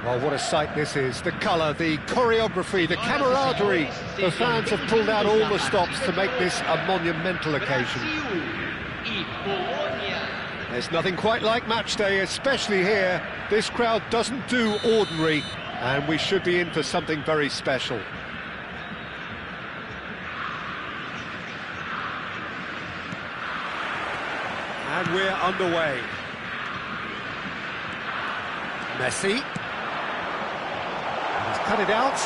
Well, what a sight this is. The colour, the choreography, the camaraderie. The fans have pulled out all the stops to make this a monumental occasion. There's nothing quite like match day, especially here. This crowd doesn't do ordinary, and we should be in for something very special. And we're underway. Messi. He's cut it out.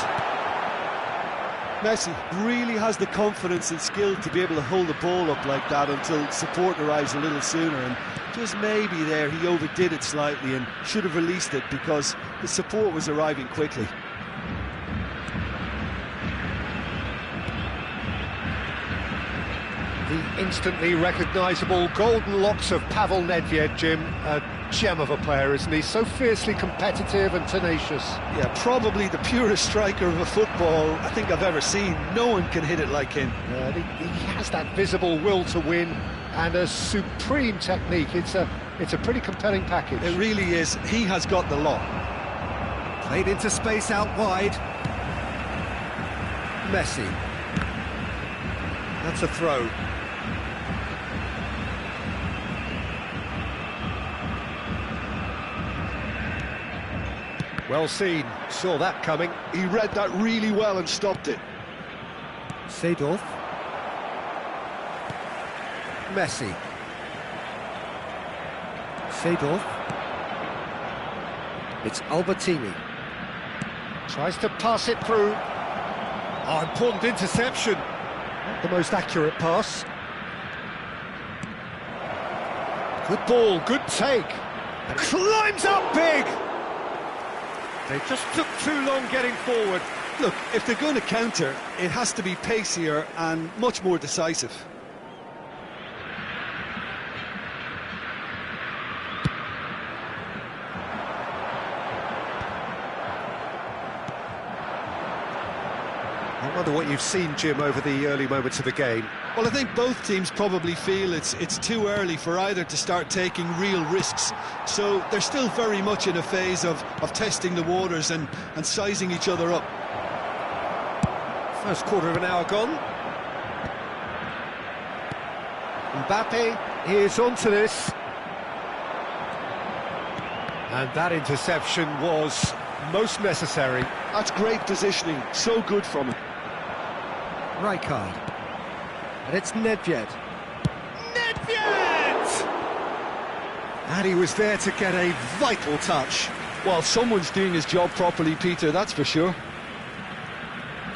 Messi really has the confidence and skill to be able to hold the ball up like that until support arrives a little sooner, and just maybe there he overdid it slightly and should have released it because the support was arriving quickly. The instantly recognisable golden locks of Pavel Nedved, Jim. A gem of a player, isn't he? So fiercely competitive and tenacious. Yeah, probably the purest striker of a football I think I've ever seen. No one can hit it like him. He has that visible will to win and a supreme technique. It's a pretty compelling package. It really is. He has got the lot. Played into space out wide. Messi. That's a throw. Well seen, saw that coming. He read that really well and stopped it. Seedorf. Messi. Seedorf. It's Albertini. Tries to pass it through. Oh, important interception. Not the most accurate pass. Good ball, good take. And climbs up big. They just took too long getting forward. Look, if they're going to counter, it has to be pacier and much more decisive. I wonder what you've seen, Jim, over the early moments of the game. Well, I think both teams probably feel it's too early for either to start taking real risks. So they're still very much in a phase of testing the waters and sizing each other up. First quarter of an hour gone. Mbappe is onto this. And that interception was most necessary. That's great positioning, so good from him. Rijkaard. And it's Nedved. Nedved! And he was there to get a vital touch. Well, someone's doing his job properly, Peter, that's for sure.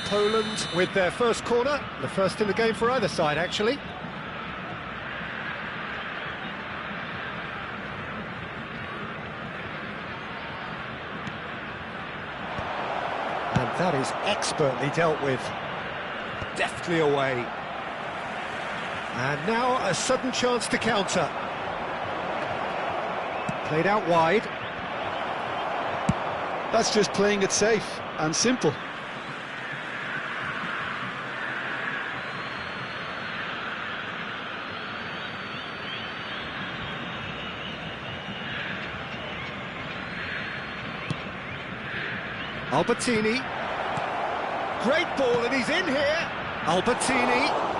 Poland with their first corner, the first in the game for either side, actually. And that is expertly dealt with. Deftly away. And now a sudden chance to counter. Played out wide. That's just playing it safe and simple. Albertini. Great ball, and he's in here. Albertini.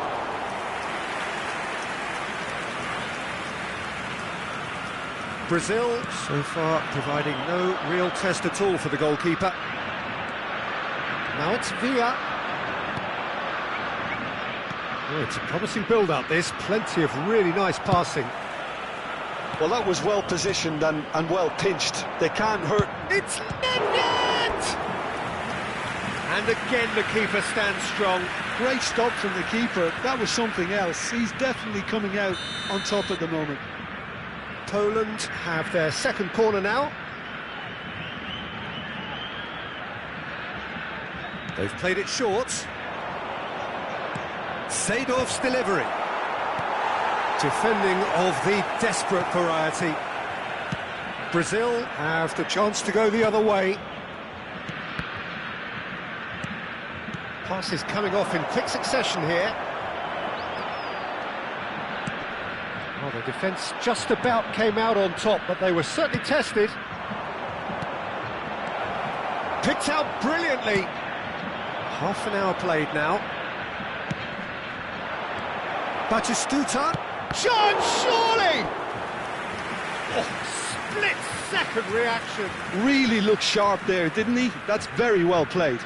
Brazil, so far, providing no real test at all for the goalkeeper. Now it's Villa. Oh, it's a promising build-up, this. Plenty of really nice passing. Well, that was well positioned and well pinched. They can't hurt. It's Nedved! And again the keeper stands strong. Great stop from the keeper. That was something else. He's definitely coming out on top at the moment. Poland have their second corner now. They've played it short. Seedorf's delivery. Defending of the desperate variety. Brazil have the chance to go the other way. Passes coming off in quick succession here. Well, the defence just about came out on top, but they were certainly tested. picked out brilliantly. Half an hour played now. Batistuta. Chance, surely! Oh, split-second reaction. Really looked sharp there, didn't he? That's very well played.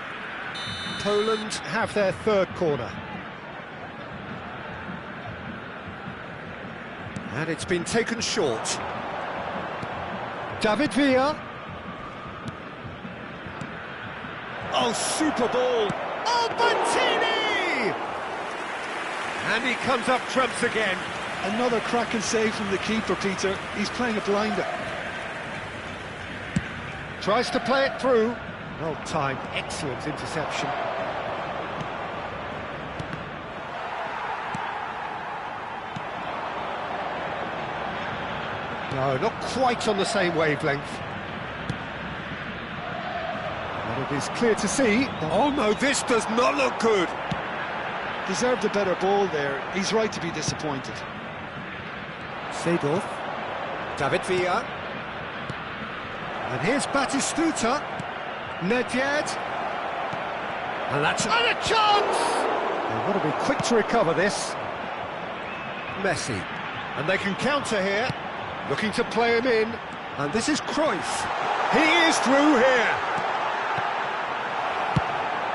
Poland have their third corner. And it's been taken short. David Villa. Oh, super ball. Albertini! And he comes up trumps again. Another cracking save from the keeper, Peter. He's playing a blinder. Tries to play it through. Well timed, excellent interception. No, not quite on the same wavelength. But it is clear to see. Oh no, this does not look good. Deserved a better ball there. He's right to be disappointed. Seedorf. David Villa. And here's Batistuta. Nedved. And that's a chance! They've got to be quick to recover this. Messi. And they can counter here. Looking to play him in. And this is Cruyff. He is through here.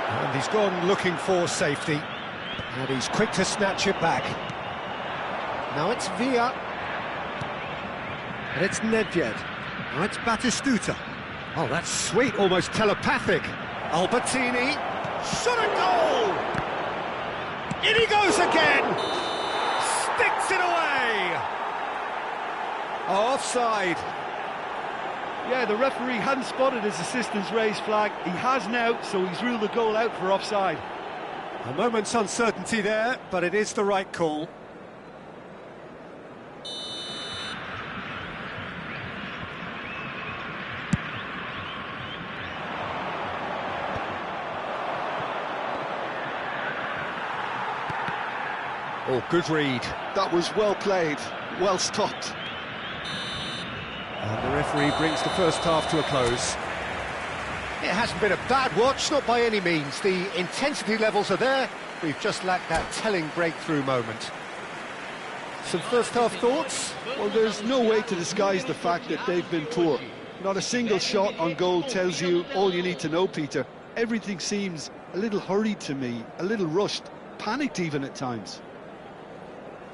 And he's gone looking for safety. And he's quick to snatch it back. Now it's Villa. And it's Nedved. Now it's Batistuta. Oh, that's sweet, almost telepathic. Albertini. Shot a goal! In he goes again! Sticks it away! Offside. Yeah, the referee hadn't spotted his assistant's raised flag. He has now, so he's ruled the goal out for offside. A moment's uncertainty there, but it is the right call. Oh, good read. That was well played, well stopped. And the referee brings the first half to a close. It hasn't been a bad watch, not by any means. The intensity levels are there. We've just lacked that telling breakthrough moment. Some first half thoughts? Well, there's no way to disguise the fact that they've been poor. Not a single shot on goal tells you all you need to know, Peter. Everything seems a little hurried to me, a little rushed, panicked even at times.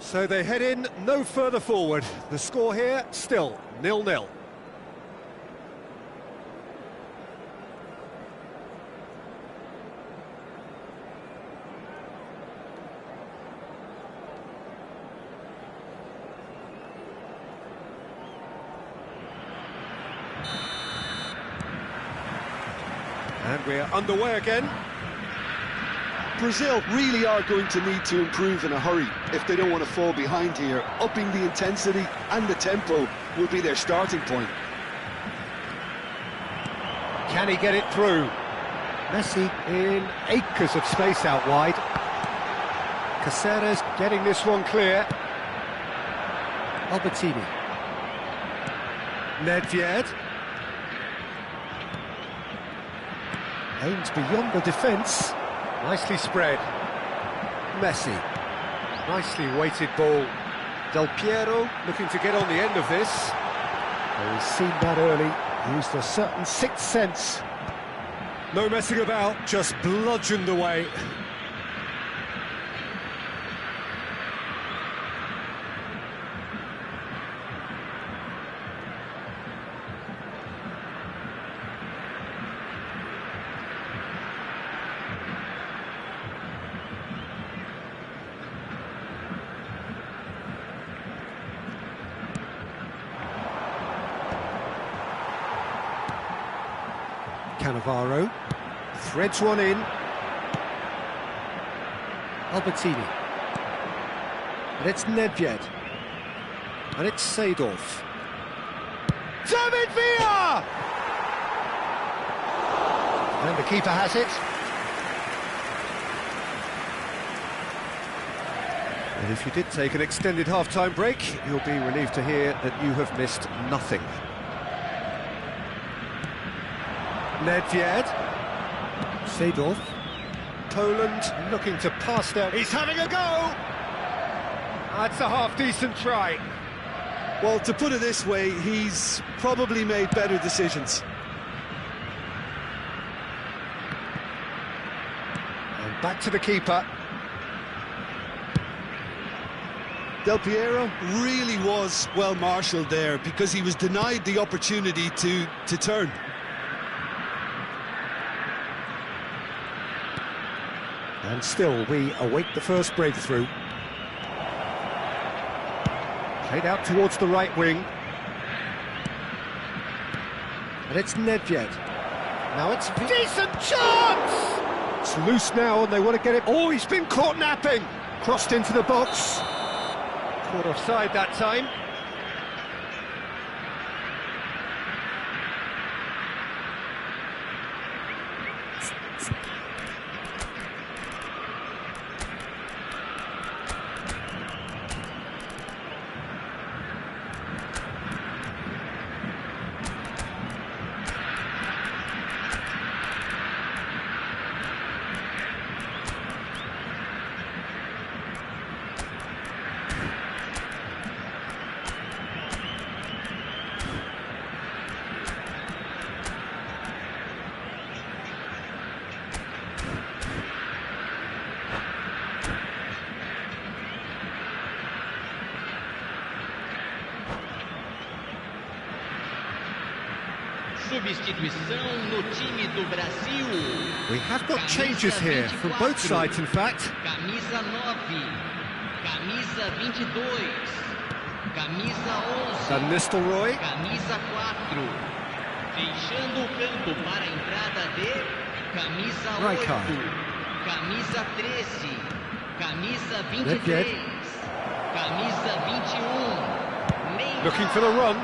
So they head in no further forward. The score here, still 0-0. And we're underway again. Brazil really are going to need to improve in a hurry if they don't want to fall behind here. Upping the intensity and the tempo will be their starting point. Can he get it through? Messi in acres of space out wide. Caceres getting this one clear. Albertini. Nedved. Aims beyond the defence. Nicely spread. Messi. Nicely weighted ball. Del Piero looking to get on the end of this. Oh, he's seen that early. Used a certain sixth sense. No messing about, just bludgeoned away. Cannavaro threads one in. Albertini. And it's Nedved. And it's Seedorf. David Villa! And the keeper has it. And if you did take an extended half-time break, you'll be relieved to hear that you have missed nothing. Nedved. Seedorf. Poland looking to pass down. He's having a go! That's a half-decent try. Well, to put it this way, he's probably made better decisions. And back to the keeper. Del Piero really was well marshalled there because he was denied the opportunity to turn. And still, we await the first breakthrough. Played out towards the right wing. And it's Nedved. Now it's... Decent chance! It's loose now and they want to get it... Oh, he's been caught napping! Crossed into the box. Caught offside that time. Substituição no time do Brasil. We have got changes here from both sides, in fact. Camisa 9, camisa 22, camisa 11, Van Nistelrooy. camisa 4. Deixando o campo para a entrada de camisa 8, Rijkaard. camisa 13, camisa Nedved. 23, camisa 21. Looking for the run.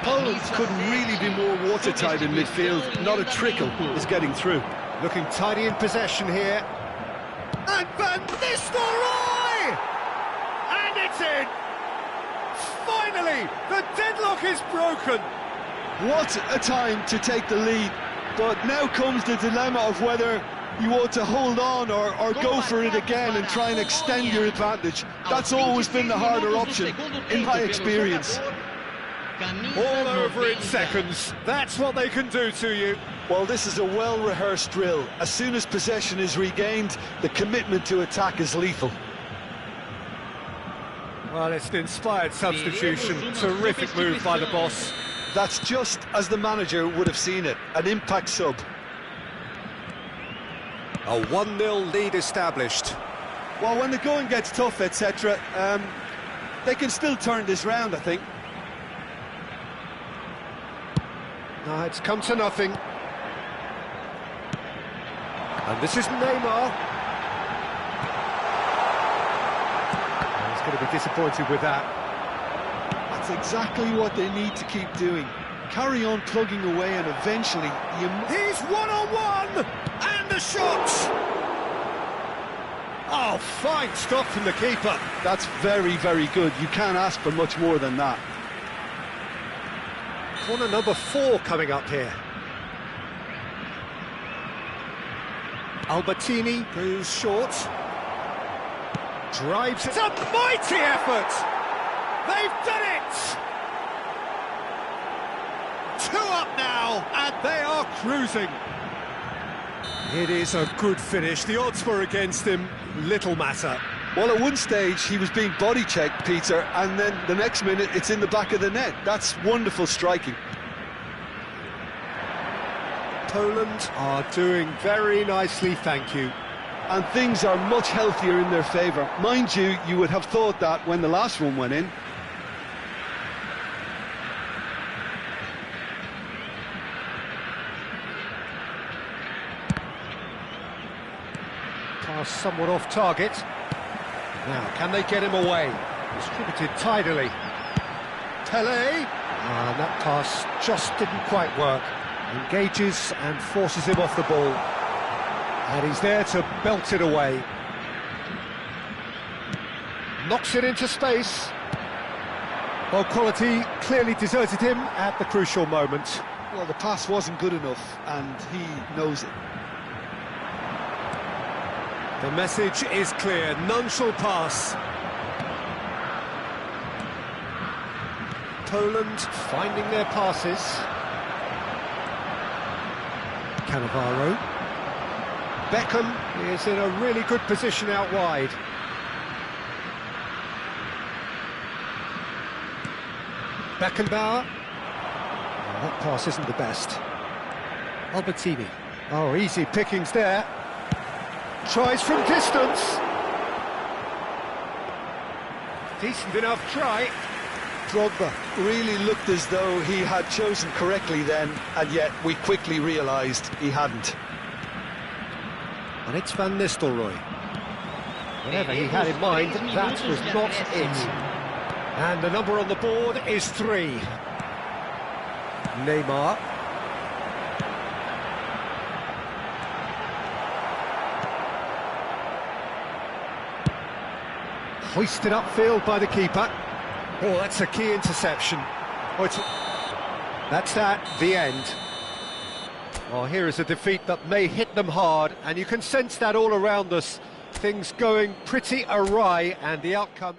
Poland could really be more watertight in midfield. Not a trickle is getting through. Looking tidy in possession here. And Van Nistelrooy! And it's in! Finally, the deadlock is broken. What a time to take the lead. But now comes the dilemma of whether you ought to hold on or go for it again and try and extend your advantage. That's always been the harder option, in my experience. All over in seconds. That's what they can do to you. Well, this is a well-rehearsed drill. As soon as possession is regained, the commitment to attack is lethal. Well, it's an inspired substitution. Terrific move by the boss. That's just as the manager would have seen it, an impact sub. A 1-0 lead established. Well, when the going gets tough, etc., they can still turn this round, I think. No, it's come to nothing. And this is Neymar. He's going to be disappointed with that. That's exactly what they need to keep doing. Carry on plugging away and eventually you... He's one-on-one! And the shot! Oh, fine stuff from the keeper. That's very, very good. You can't ask for much more than that. Corner number 4 coming up here. Albertini goes short. Drives. It's a mighty effort! They've done it! 2 up now, and they are cruising. It is a good finish. The odds were against him. Little matter. Well, at one stage he was being body checked, Peter, and then the next minute it's in the back of the net. That's wonderful striking. Poland are doing very nicely, thank you. And things are much healthier in their favour. Mind you, you would have thought that when the last one went in. Pass somewhat off target. Now, can they get him away? Distributed tidily. Pele. And that pass just didn't quite work. Engages and forces him off the ball. And he's there to belt it away. Knocks it into space. Well, quality clearly deserted him at the crucial moment. Well, the pass wasn't good enough, and he knows it. The message is clear, none shall pass. Poland finding their passes. Cannavaro. Beckham is in a really good position out wide. Beckenbauer. Oh, that pass isn't the best. Albertini. Oh, easy pickings there. Tries from distance. Decent enough try. Drogba really looked as though he had chosen correctly then, and yet we quickly realised he hadn't. And it's Van Nistelrooy. Whatever he had in mind, that was not it. And the number on the board is 3. Neymar. Hoisted upfield by the keeper. Oh, that's a key interception. Oh, that's the end. Well, here is a defeat that may hit them hard, and you can sense that all around us. Things going pretty awry, and the outcome...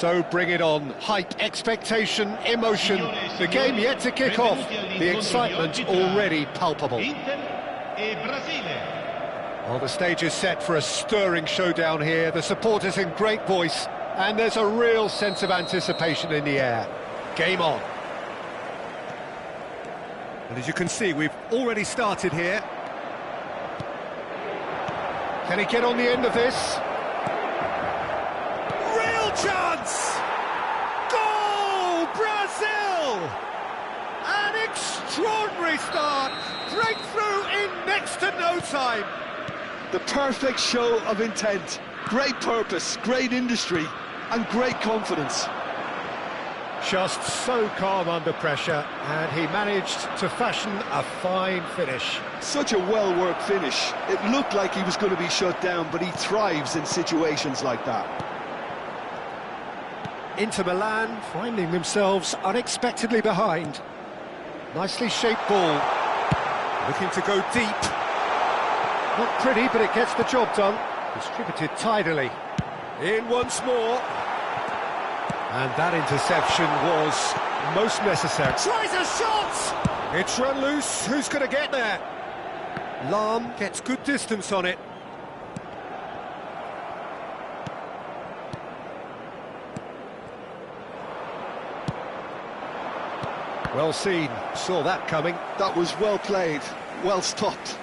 So bring it on. Hype, expectation, emotion. The game yet to kick off. The excitement already palpable. Well, the stage is set for a stirring showdown here. The supporters in great voice, and there's a real sense of anticipation in the air. Game on. And as you can see, we've already started here. Can he get on the end of this? Real chance! Goal! Brazil! An extraordinary start! Breakthrough in next to no time! The perfect show of intent, great purpose, great industry, and great confidence. Just so calm under pressure, and he managed to fashion a fine finish. Such a well-worked finish. It looked like he was going to be shut down, but he thrives in situations like that. Inter Milan finding themselves unexpectedly behind. Nicely shaped ball. Looking to go deep. Not pretty, but it gets the job done. Distributed tidily. In once more. And that interception was most necessary. Tries a shot! It's run loose. Who's going to get there? Lahm gets good distance on it. Well seen. Saw that coming. That was well played, well stopped.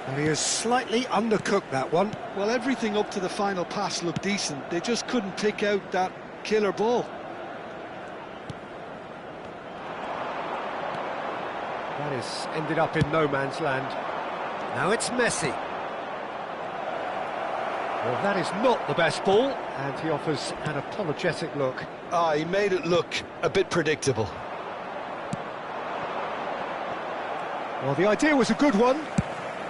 And he has slightly undercooked that one. Well, everything up to the final pass looked decent. They just couldn't pick out that killer ball. That has ended up in no man's land. Now it's Messi. Well, that is not the best ball, and he offers an apologetic look. He made it look a bit predictable. Well, the idea was a good one.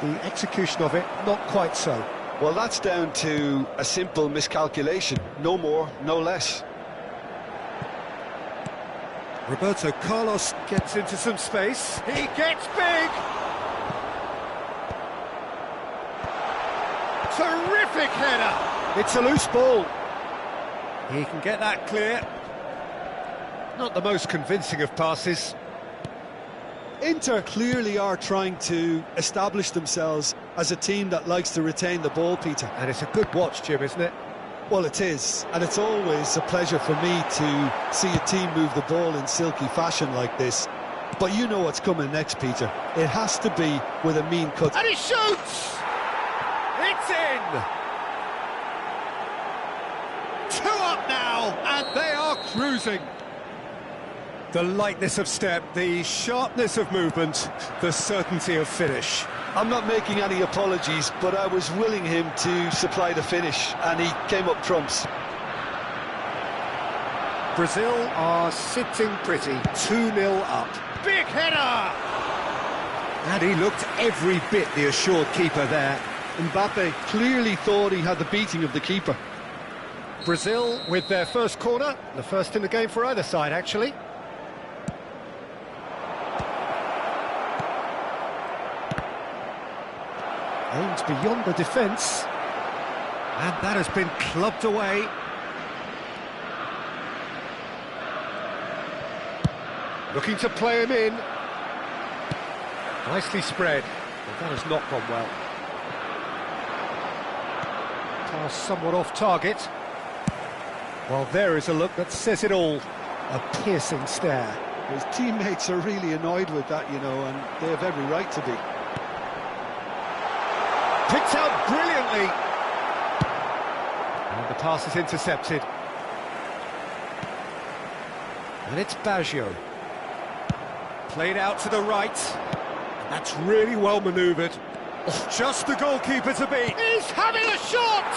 The execution of it, not quite so. Well, that's down to a simple miscalculation. No more, no less. Roberto Carlos gets into some space. He gets big! Terrific header! It's a loose ball. He can get that clear. Not the most convincing of passes. Inter clearly are trying to establish themselves as a team that likes to retain the ball, Peter. And it's a good watch, Jim, isn't it? Well, it is, and it's always a pleasure for me to see a team move the ball in silky fashion like this. But you know what's coming next, Peter. It has to be with a mean cut. And he shoots! It's in! 2 up now, and they are cruising. The lightness of step, the sharpness of movement, the certainty of finish. I'm not making any apologies, but I was willing him to supply the finish, and he came up trumps. Brazil are sitting pretty, 2-0 up. Big header! And he looked every bit the assured keeper there. Mbappe clearly thought he had the beating of the keeper. Brazil with their first corner, the first in the game for either side, actually. Aims beyond the defence, and that has been clubbed away. Looking to play him in. Nicely spread, but that has not gone well. Pass somewhat off target. Well, there is a look that says it all. A piercing stare. His teammates are really annoyed with that, you know, and they have every right to be. Picked out brilliantly. And the pass is intercepted. And it's Baggio. Played out to the right. That's really well manoeuvred. Just the goalkeeper to beat. He's having a shot!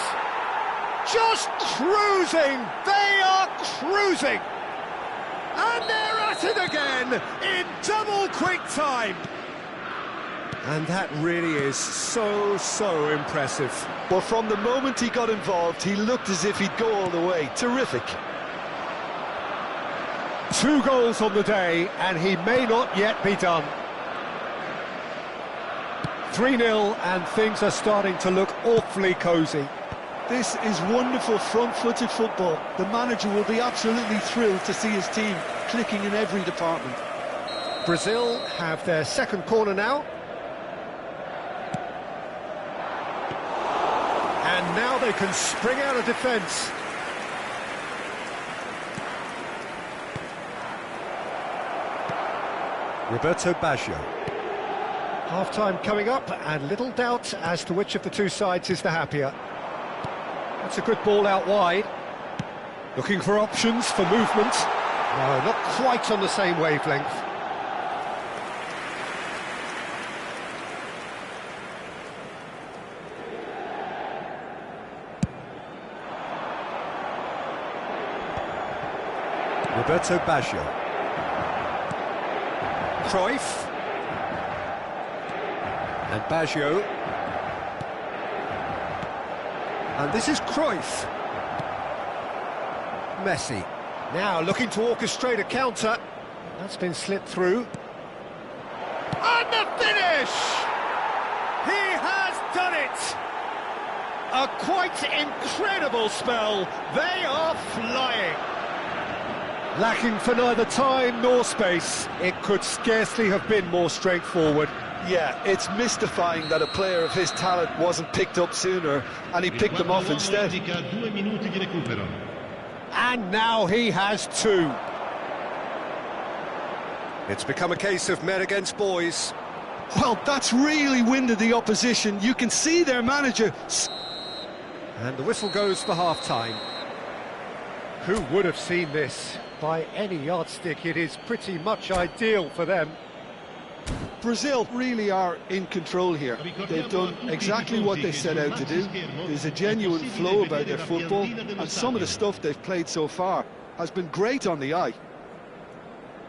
Just cruising! They are cruising! And they're at it again in double quick time. And that really is so impressive. Well, from the moment he got involved, he looked as if he'd go all the way. Terrific. 2 goals on the day, and he may not yet be done. 3-0, and things are starting to look awfully cosy. This is wonderful front-footed football. The manager will be absolutely thrilled to see his team clicking in every department. Brazil have their second corner now. And now they can spring out of defence. Roberto Baggio. Half-time coming up, and little doubt as to which of the two sides is the happier. That's a good ball out wide. Looking for options for movement. No, not quite on the same wavelength. Roberto Baggio. Cruyff. And Baggio. And this is Cruyff. Messi. Now looking to orchestrate a counter. That's been slipped through. And the finish! He has done it! A quite incredible spell. They are flying. Lacking for neither time nor space. It could scarcely have been more straightforward. Yeah, it's mystifying that a player of his talent wasn't picked up sooner, and he picked them off instead. And now he has two. It's become a case of men against boys. Well, that's really winded the opposition. You can see their manager. And the whistle goes for half-time. Who would have seen this? By any yardstick, it is pretty much ideal for them. Brazil really are in control here. They've done exactly what they set out to do. There's a genuine flow about their football, and some of the stuff they've played so far has been great on the eye.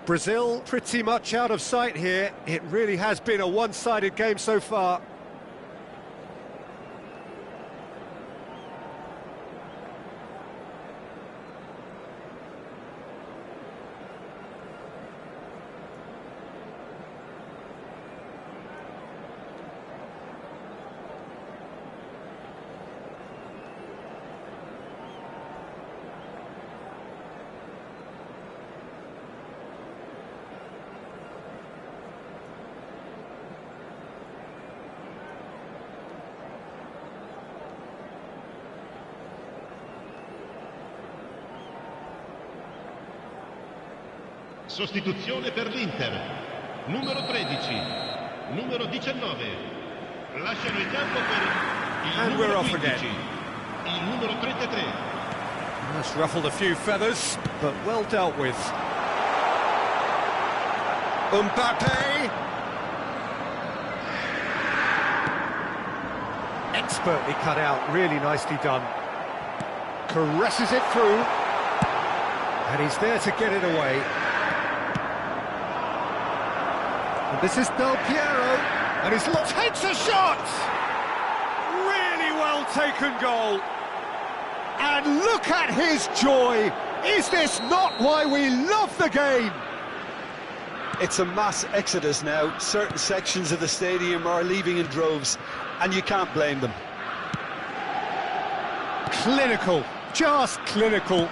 Brazil pretty much out of sight here. It really has been a one-sided game so far. Sostituzione per l'Inter. Numero 13, numero 19. Lasciano il campo per il numero 15, il numero 33. That's ruffled a few feathers, but well dealt with. Mbappe. Expertly cut out, really nicely done. Caresses it through. And he's there to get it away. And this is Del Piero, and he's takes a shot! Really well taken goal. And look at his joy. Is this not why we love the game? It's a mass exodus now. Certain sections of the stadium are leaving in droves, and you can't blame them. Clinical, just clinical.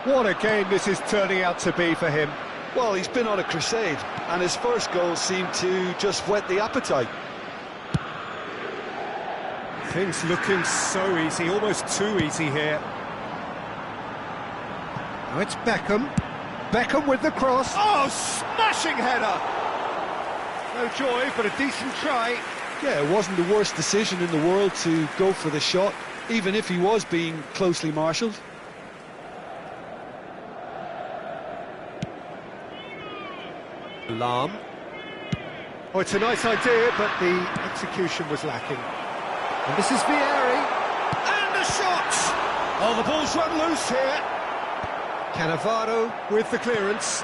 What a game this is turning out to be for him. Well, he's been on a crusade, and his first goal seemed to just whet the appetite. Things looking so easy, almost too easy here. Now it's Beckham. Beckham with the cross. Oh, smashing header! No joy, but a decent try. Yeah, it wasn't the worst decision in the world to go for the shot, even if he was being closely marshalled. Lam. Oh, it's a nice idea, but the execution was lacking. And this is Vieri. And a shot! Oh, the ball's run loose here. Cannavaro with the clearance.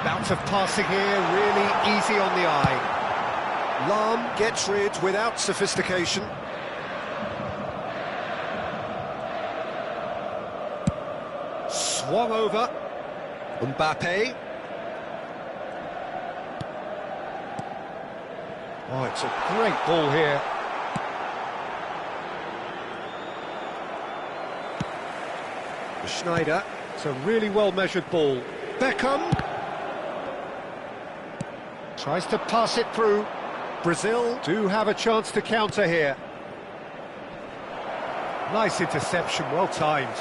Bout of passing here, really easy on the eye. Lam gets rid without sophistication. Swung over. Mbappe. Oh, it's a great ball here. Schneider. It's a really well-measured ball. Beckham. Tries to pass it through. Brazil do have a chance to counter here. Nice interception, well timed.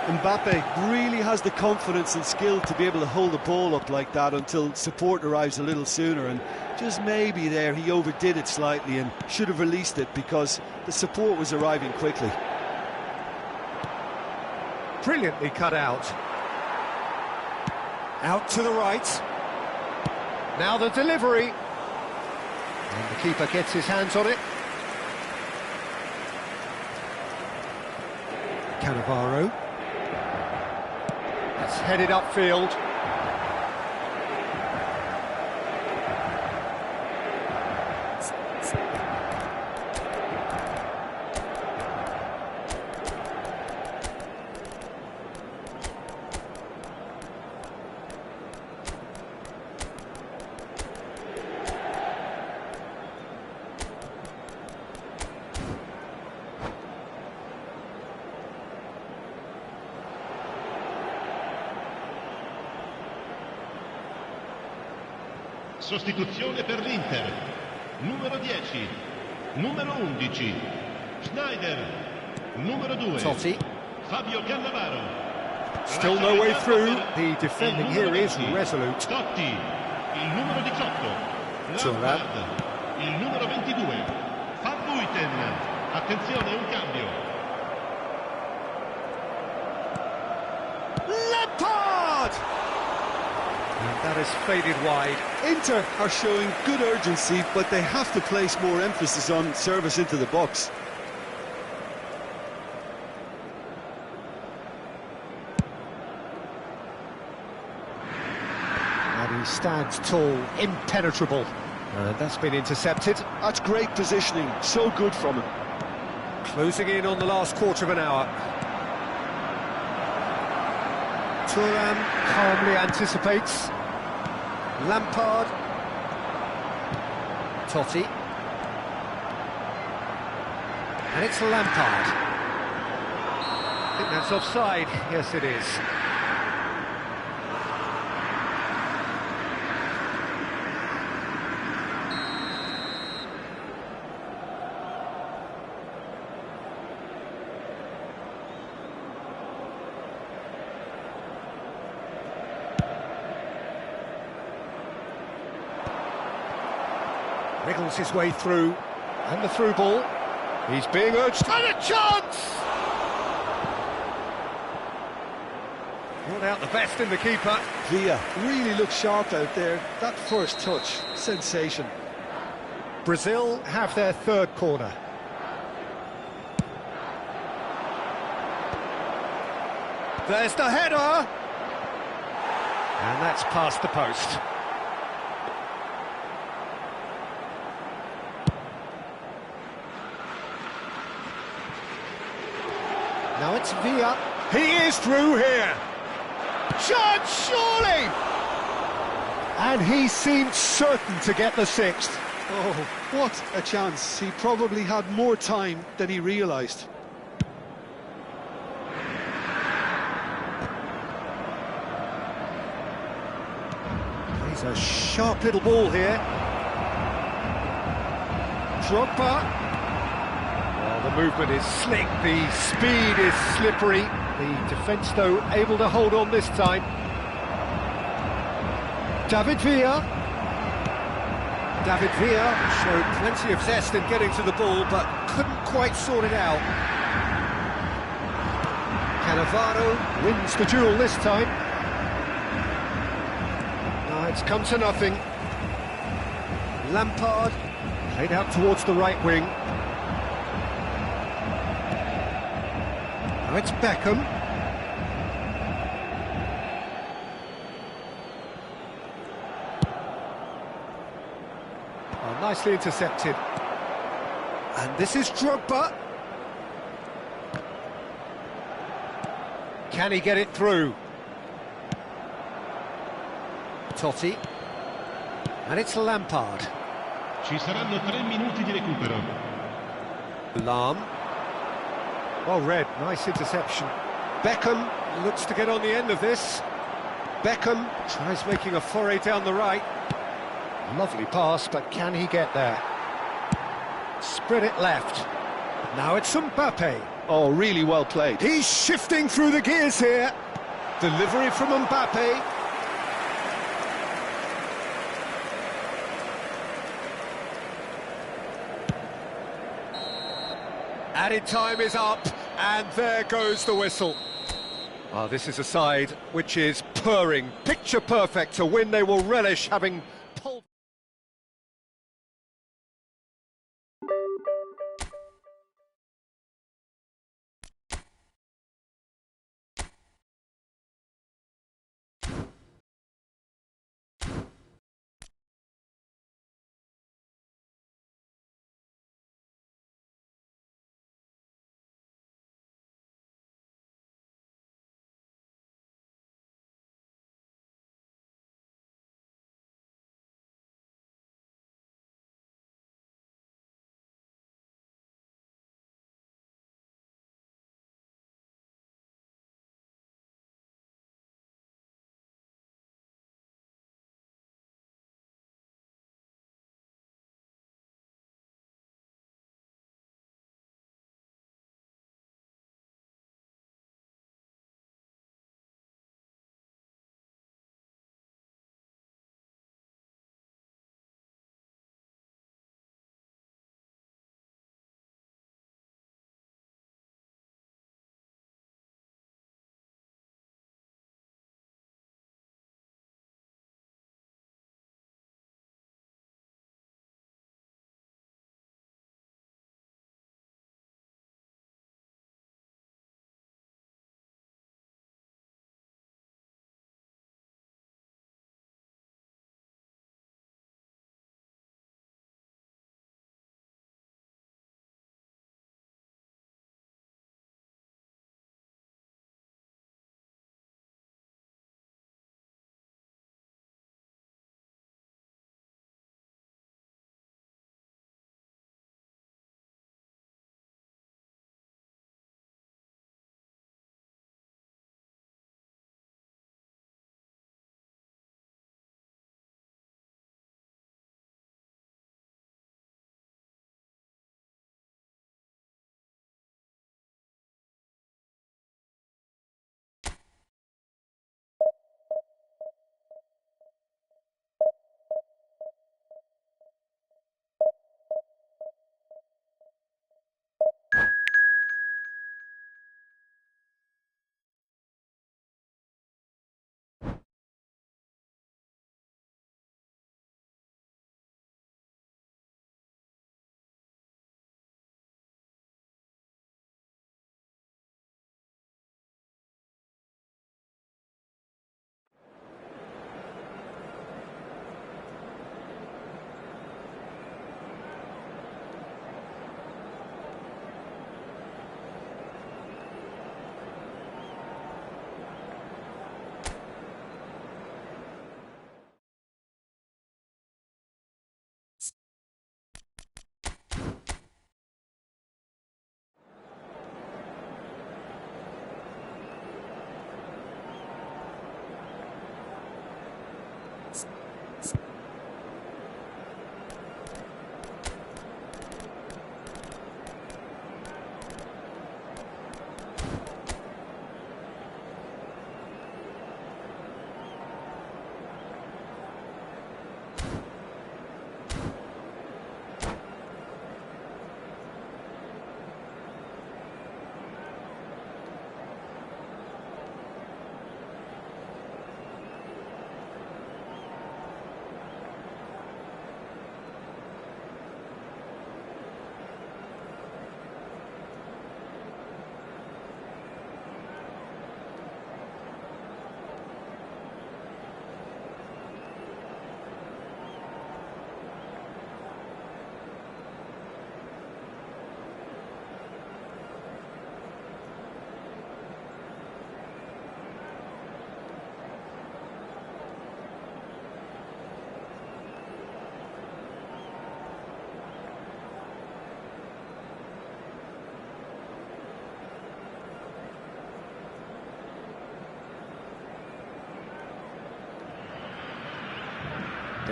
Mbappe really has the confidence and skill to be able to hold the ball up like that until support arrives a little sooner, and just maybe there he overdid it slightly and should have released it because the support was arriving quickly. Brilliantly cut out. Out to the right. Now the delivery. And the keeper gets his hands on it. Cannavaro. That's headed upfield. Sostituzione per l'Inter. Numero 10, numero 11, Schneider. Numero 2, Totti. Fabio Cannavaro. Still no way through. The defending here is resolute. Totti, il numero 18, Lampard, il numero 22, Van Buiten. Attenzione, un cambio. Lampard! And that has faded wide. Inter are showing good urgency, but they have to place more emphasis on service into the box. And he stands tall, impenetrable. And that's been intercepted. That's great positioning, so good from him. Closing in on the last quarter of an hour. Thuram calmly anticipates. Lampard. Totti. And it's Lampard. I think that's offside. Yes, it is. Wriggles his way through, and the through ball. He's being urged, and a chance! Brought out the best in the keeper. Villa really looked sharp out there. That first touch, sensation. Brazil have their third corner. There's the header! And that's past the post. Now it's Villa. He is through here. Chance, surely! And he seemed certain to get the sixth. Oh, what a chance. He probably had more time than he realised. He's a sharp little ball here. Drogba. Well, the movement is slick, the speed is slippery. The defence, though, able to hold on this time. David Villa. David Villa showed plenty of zest in getting to the ball, but couldn't quite sort it out. Cannavaro wins the duel this time. Now it's come to nothing. Lampard played out towards the right wing. Now it's Beckham. Oh, nicely intercepted. And this is Drogba. Can he get it through? Totti. And it's Lampard. Ci saranno 3 minuti di recupero. Lam. Well read, nice interception. Beckham looks to get on the end of this. Beckham tries making a foray down the right. Lovely pass, but can he get there? Spread it left. Now it's Mbappe. Oh, really well played. He's shifting through the gears here. Delivery from Mbappe. Added time is up, and there goes the whistle. Well, this is a side which is purring, picture perfect, a win they will relish, having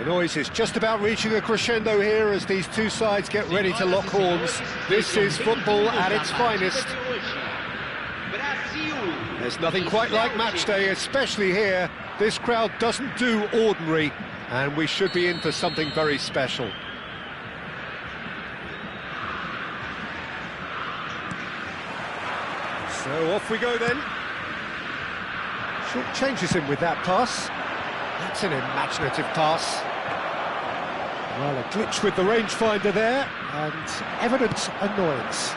The noise is just about reaching a crescendo here as these two sides get ready to lock horns. This is football at its finest. There's nothing quite like match day, especially here. This crowd doesn't do ordinary, and we should be in for something very special. So off we go then. Short changes him with that pass. That's an imaginative pass. Well, a glitch with the rangefinder there, and evident annoyance.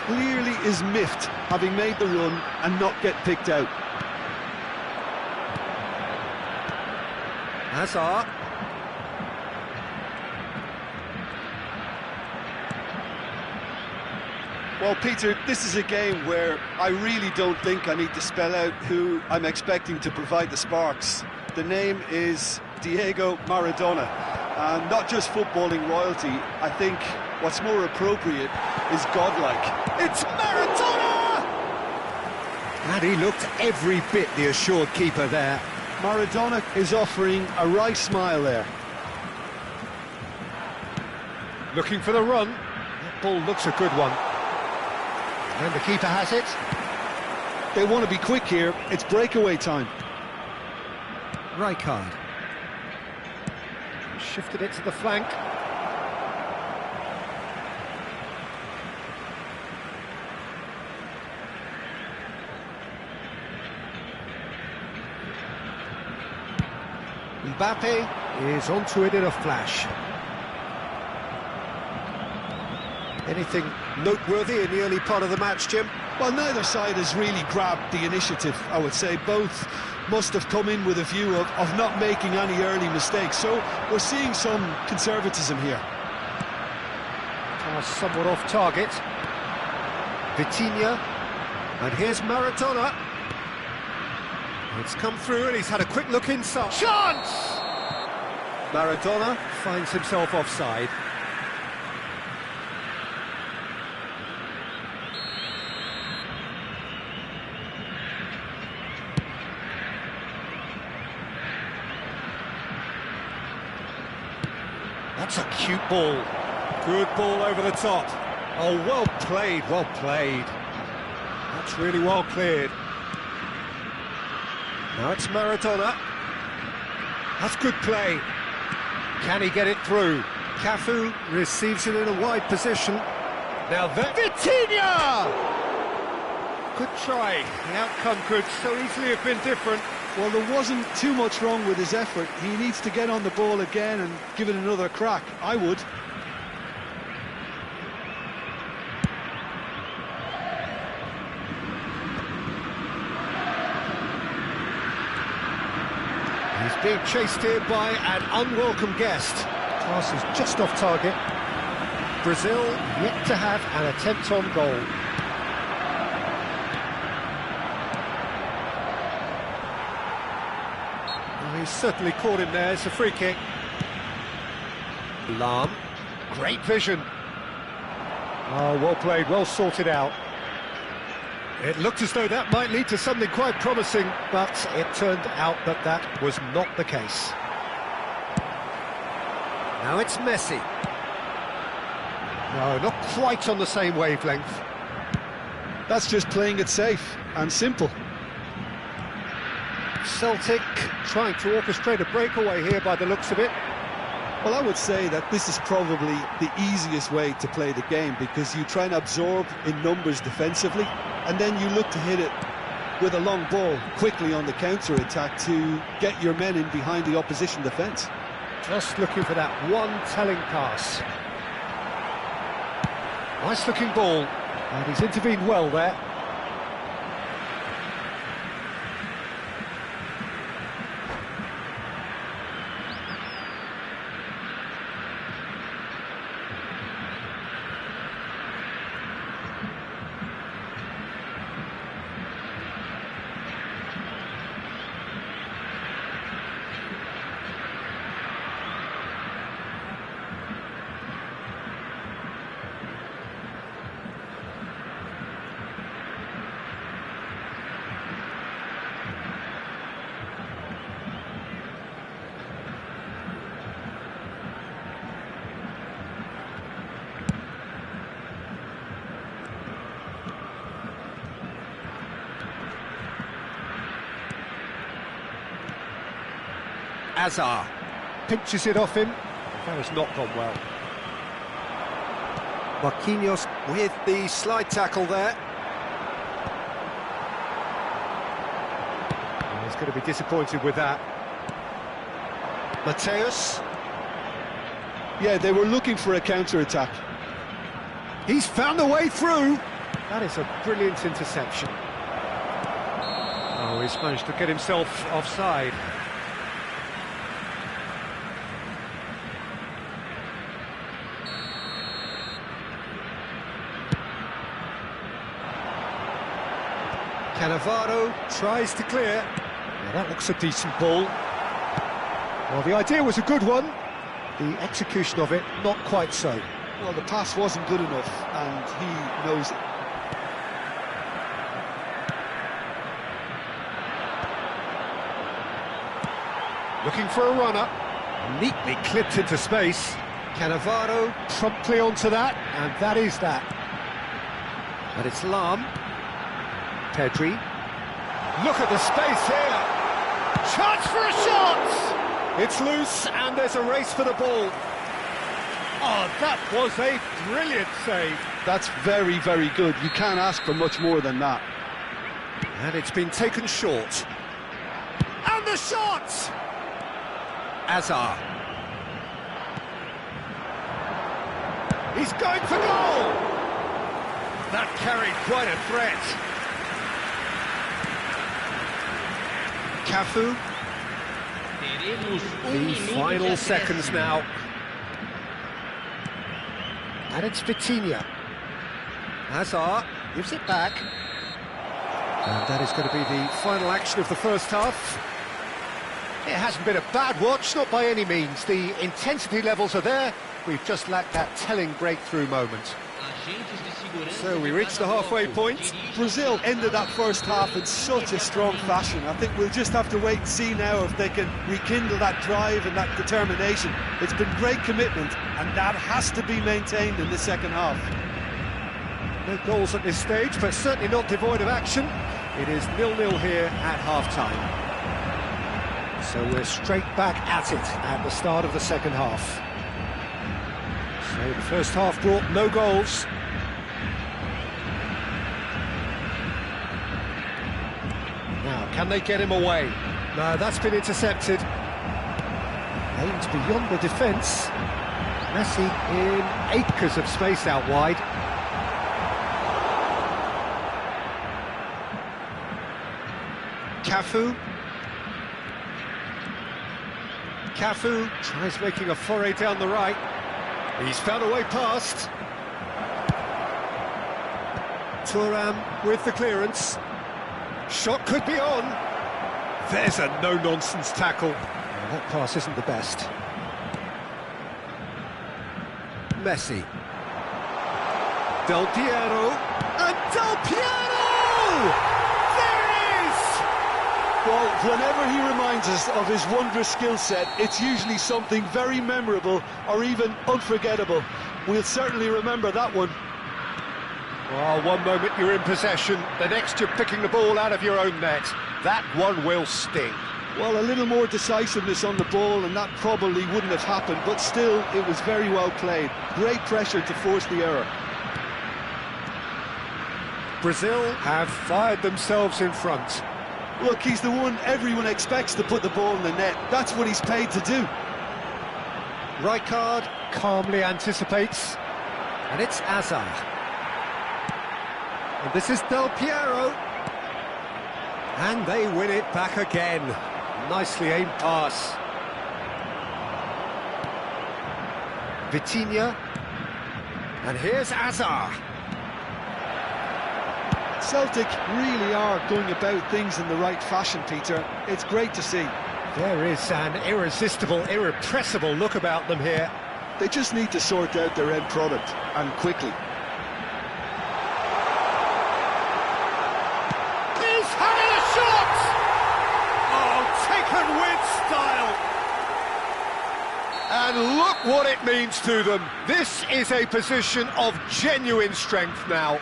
Clearly is miffed, having made the run and not get picked out. Hazard. Well, Peter, this is a game where I really don't think I need to spell out who I'm expecting to provide the sparks. The name is Diego Maradona, and not just footballing royalty. I think what's more appropriate is godlike. It's Maradona! And he looked every bit the assured keeper there. Maradona is offering a wry smile there. Looking for the run. That ball looks a good one. And the keeper has it. They want to be quick here. It's breakaway time. Rijkaard. Shifted it to the flank. Mbappe is onto it in a flash. Anything noteworthy in the early part of the match, Jim? Well, neither side has really grabbed the initiative, I would say. Both must have come in with a view of not making any early mistakes. So we're seeing some conservatism here. Pass somewhat off target. Vitinha. And here's Maradona. It's come through and he's had a quick look inside. Chance! Maradona finds himself offside. That's a cute ball. Good ball over the top. Oh, well played, well played. That's really well cleared. Now it's Maradona. That's good play. Can he get it through? Cafu receives it in a wide position. Now that Vitinha! Good try. The outcome could so easily have been different. Well, there wasn't too much wrong with his effort. He needs to get on the ball again and give it another crack. I would. He's being chased here by an unwelcome guest. Pass is just off target. Brazil yet to have an attempt on goal. Well, he's certainly caught him there. It's a free kick. Lahm, great vision. Oh, well played, well sorted out. It looked as though that might lead to something quite promising, but it turned out that that was not the case. Now it's Messi. No, not quite on the same wavelength. That's just playing it safe and simple. Celtic trying to orchestrate a breakaway here by the looks of it. Well, I would say that this is probably the easiest way to play the game, because you try and absorb in numbers defensively, and then you look to hit it with a long ball quickly on the counter-attack to get your men in behind the opposition defence. Just looking for that one telling pass. Nice looking ball, and he's intervened well there. Azar pinches it off him. That has not gone well. Marquinhos with the slide tackle there. And he's going to be disappointed with that. Mateus. Yeah, they were looking for a counter-attack. He's found a way through. That is a brilliant interception. Oh, he's managed to get himself offside. Cannavaro tries to clear. Well, that looks a decent ball. Well, the idea was a good one. The execution of it, not quite so. Well, the pass wasn't good enough, and he knows it. Looking for a runner. Neatly clipped into space. Cannavaro promptly onto that, and that is that. But it's Lam. Pedri. Look at the space here. Chance for a shot! It's loose, and there's a race for the ball. Oh, that was a brilliant save. That's very, very good. You can't ask for much more than that. And it's been taken short. And the shot! Azar. He's going for goal! That carried quite a threat. Cafu. The final seconds now. And it's Vitinha. Hazard gives it back. And that is going to be the final action of the first half. It hasn't been a bad watch, not by any means. The intensity levels are there. We've just lacked that telling breakthrough moment. So we reached the halfway point. Brazil ended that first half in such a strong fashion. I think we'll just have to wait and see now if they can rekindle that drive and that determination. It's been great commitment, and that has to be maintained in the second half. No goals at this stage, but certainly not devoid of action. It is 0-0 here at half-time. So we're straight back at it at the start of the second half. So the first half brought no goals. Now, can they get him away? No, that's been intercepted. Aimed beyond the defence. Messi in acres of space out wide. Cafu. Cafu tries making a foray down the right. He's found a way past. Thuram with the clearance. Shot could be on. There's a no-nonsense tackle. Well, that pass isn't the best. Messi. Del Piero. And Del Piero! Well, whenever he reminds us of his wondrous skill set, it's usually something very memorable or even unforgettable. We'll certainly remember that one. Well, one moment you're in possession, the next you're picking the ball out of your own net. That one will sting. Well, a little more decisiveness on the ball and that probably wouldn't have happened, but still, it was very well played. Great pressure to force the error. Brazil have fired themselves in front. Look, he's the one everyone expects to put the ball in the net. That's what he's paid to do. Rijkaard calmly anticipates. And it's Azar. And this is Del Piero. And they win it back again. Nicely aimed pass. Vitinha. And here's Azar. Celtic really are going about things in the right fashion, Peter. It's great to see. There is an irresistible, irrepressible look about them here. They just need to sort out their end product, and quickly. He's having a shot! Oh, taken with style! And look what it means to them. This is a position of genuine strength now.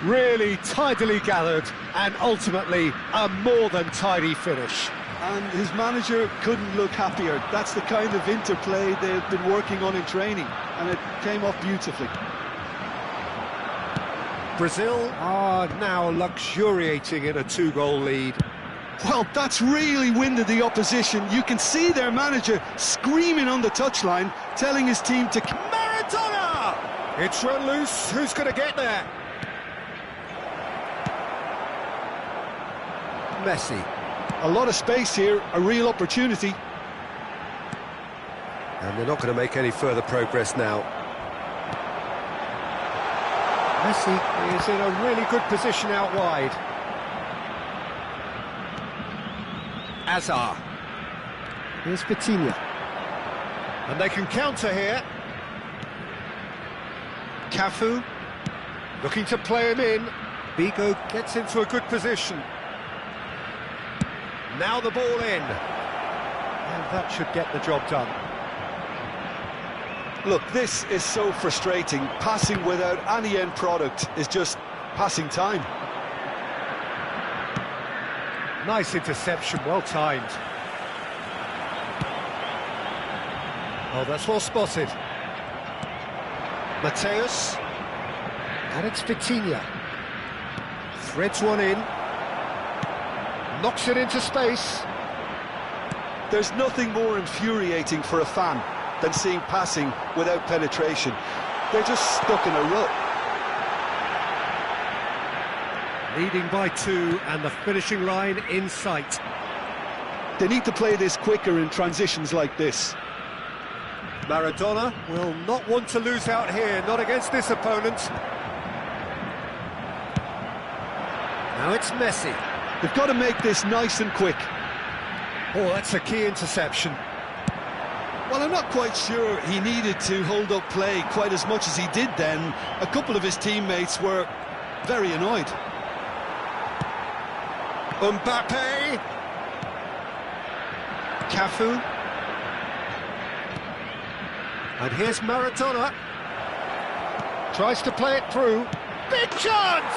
Really tidily gathered, and ultimately a more than tidy finish. and his manager couldn't look happier. That's the kind of interplay they've been working on in training, and it came off beautifully. Brazil are now luxuriating in a 2-goal lead. Well, that's really winded the opposition. You can see their manager screaming on the touchline, telling his team to... Maradona! It's run loose. Who's going to get there? Messi. A lot of space here, a real opportunity. And they're not going to make any further progress now. Messi is in a really good position out wide. Azar. Here's Vitinha. And they can counter here. Cafu. Looking to play him in. Bigo gets into a good position. Now the ball in. And that should get the job done. Look, this is so frustrating. Passing without any end product is just passing time. Nice interception, well timed. Oh, that's well spotted. Mateus. And it's Vitinha. Threads one in. Knocks it into space. There's nothing more infuriating for a fan than seeing passing without penetration. They're just stuck in a rut. Leading by 2 and the finishing line in sight. They need to play this quicker in transitions like this. Maradona will not want to lose out here, not against this opponent. Now it's Messi. They've got to make this nice and quick. Oh, that's a key interception. Well, I'm not quite sure he needed to hold up play quite as much as he did then. A couple of his teammates were very annoyed. Mbappe. Cafu. And here's Maradona. Tries to play it through. Big chance!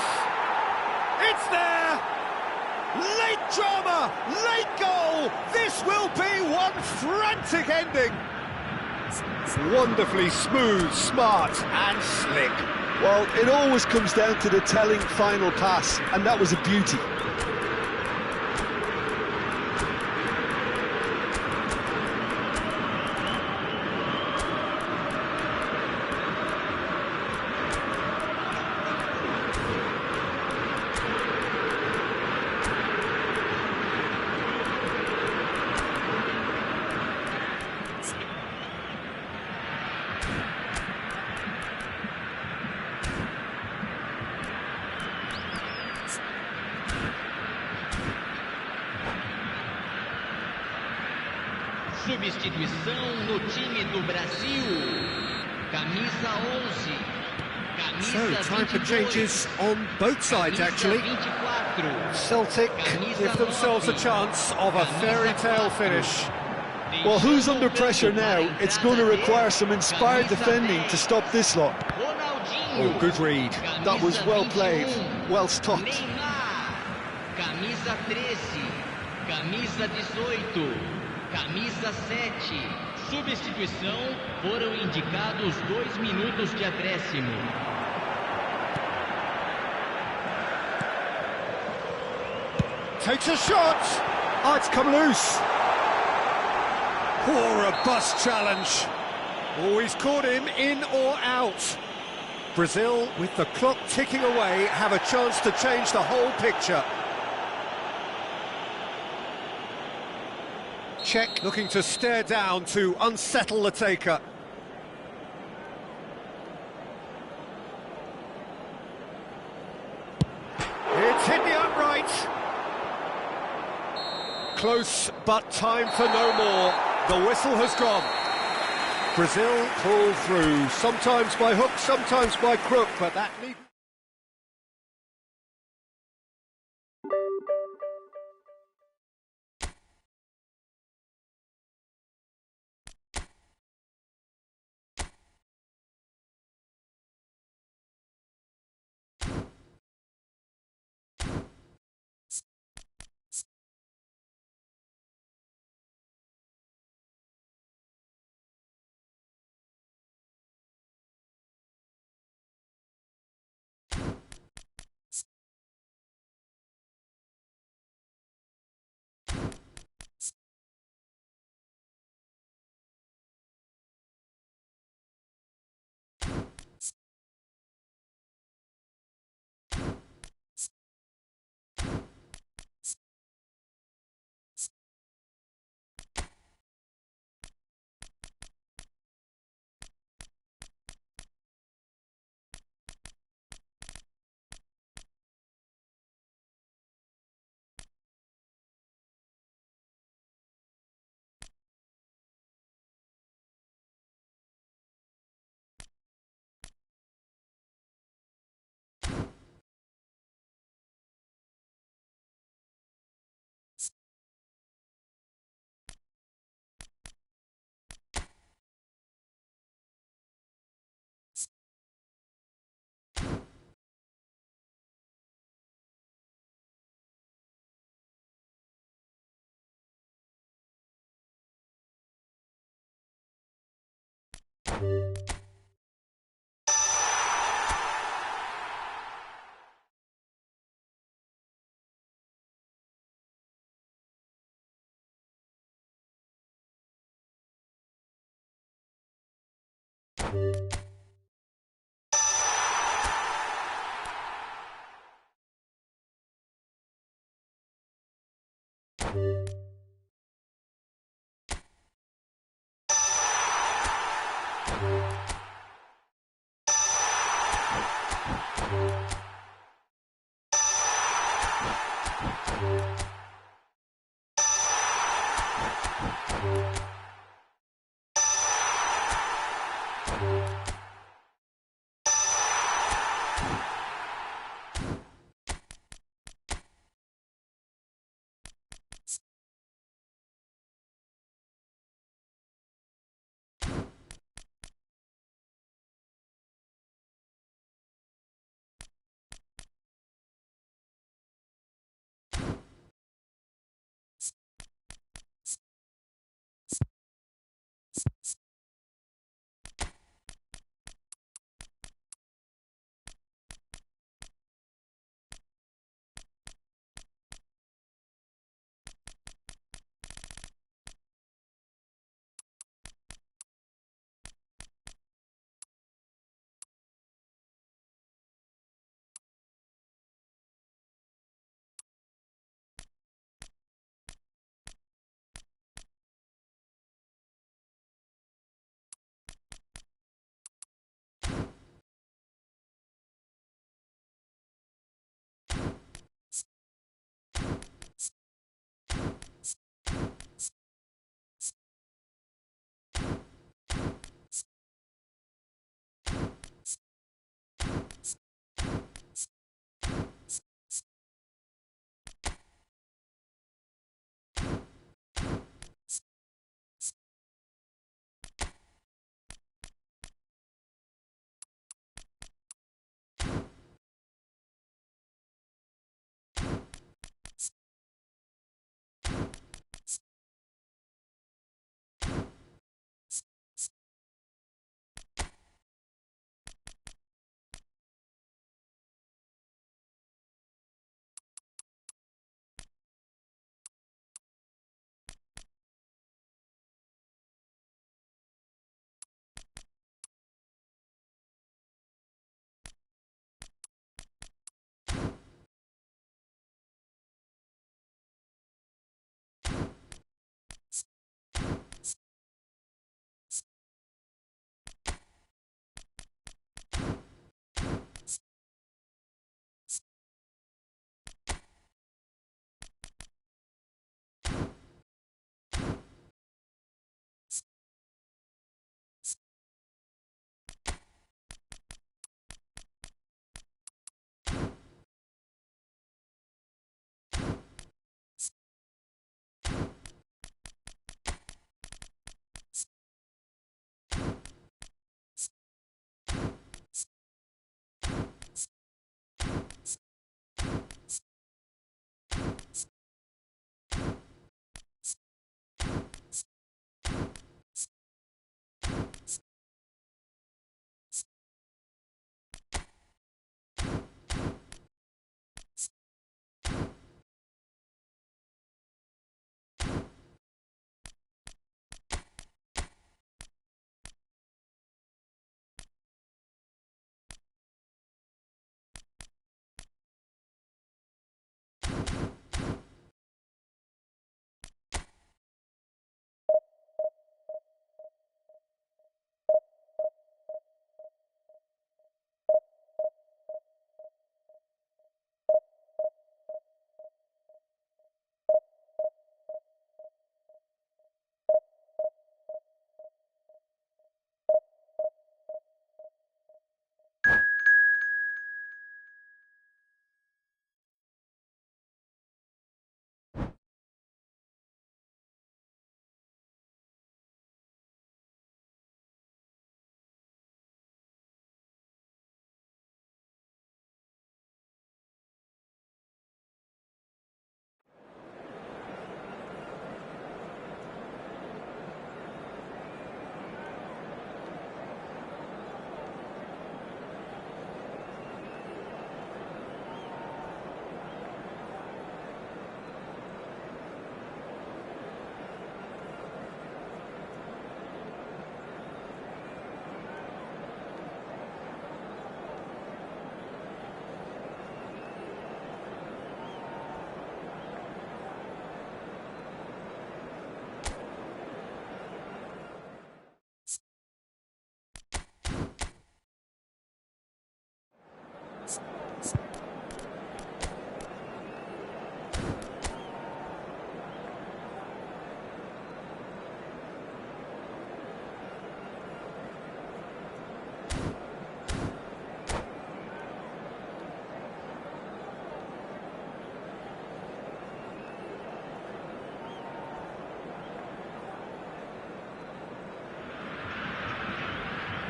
It's there! Late drama! Late goal! This will be one frantic ending! Wonderfully smooth, smart and slick. Well, it always comes down to the telling final pass, and that was a beauty. Substituição no time do Brasil. Camisa 11. Camisa So, time for 22. changes on both sides, actually. Camisa 24. Celtic give themselves a chance of a fairy tale finish. Well, who's under pressure now? It's going to require some inspired defending to stop this lot. Oh, good read. That was well played, well stopped. Neymar. Camisa 13. Camisa 18. Camisa 7. Substituição, foram indicados 2 minutos de acréscimo. Takes a shot! Oh, it's come loose. Poor robust challenge. Oh, he's caught him in or out. Brazil, with the clock ticking away, have a chance to change the whole picture. Czech looking to stare down to unsettle the taker. It's hit the upright. Close, but time for no more. The whistle has gone. Brazil pull through, sometimes by hook, sometimes by crook, but that needn't...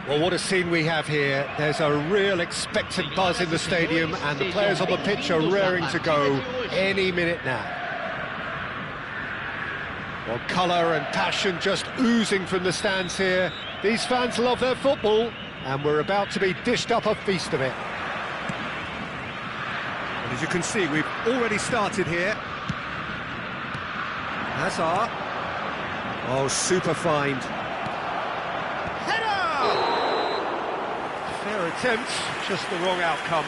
Well, what a scene we have here. There's a real expectant buzz in the stadium, and the players on the pitch are raring to go any minute now. Well, colour and passion just oozing from the stands here. These fans love their football, and we're about to be dished up a feast of it. And as you can see, we've already started here. Hazard. Oh, super find. Header! Fair attempt, just the wrong outcome.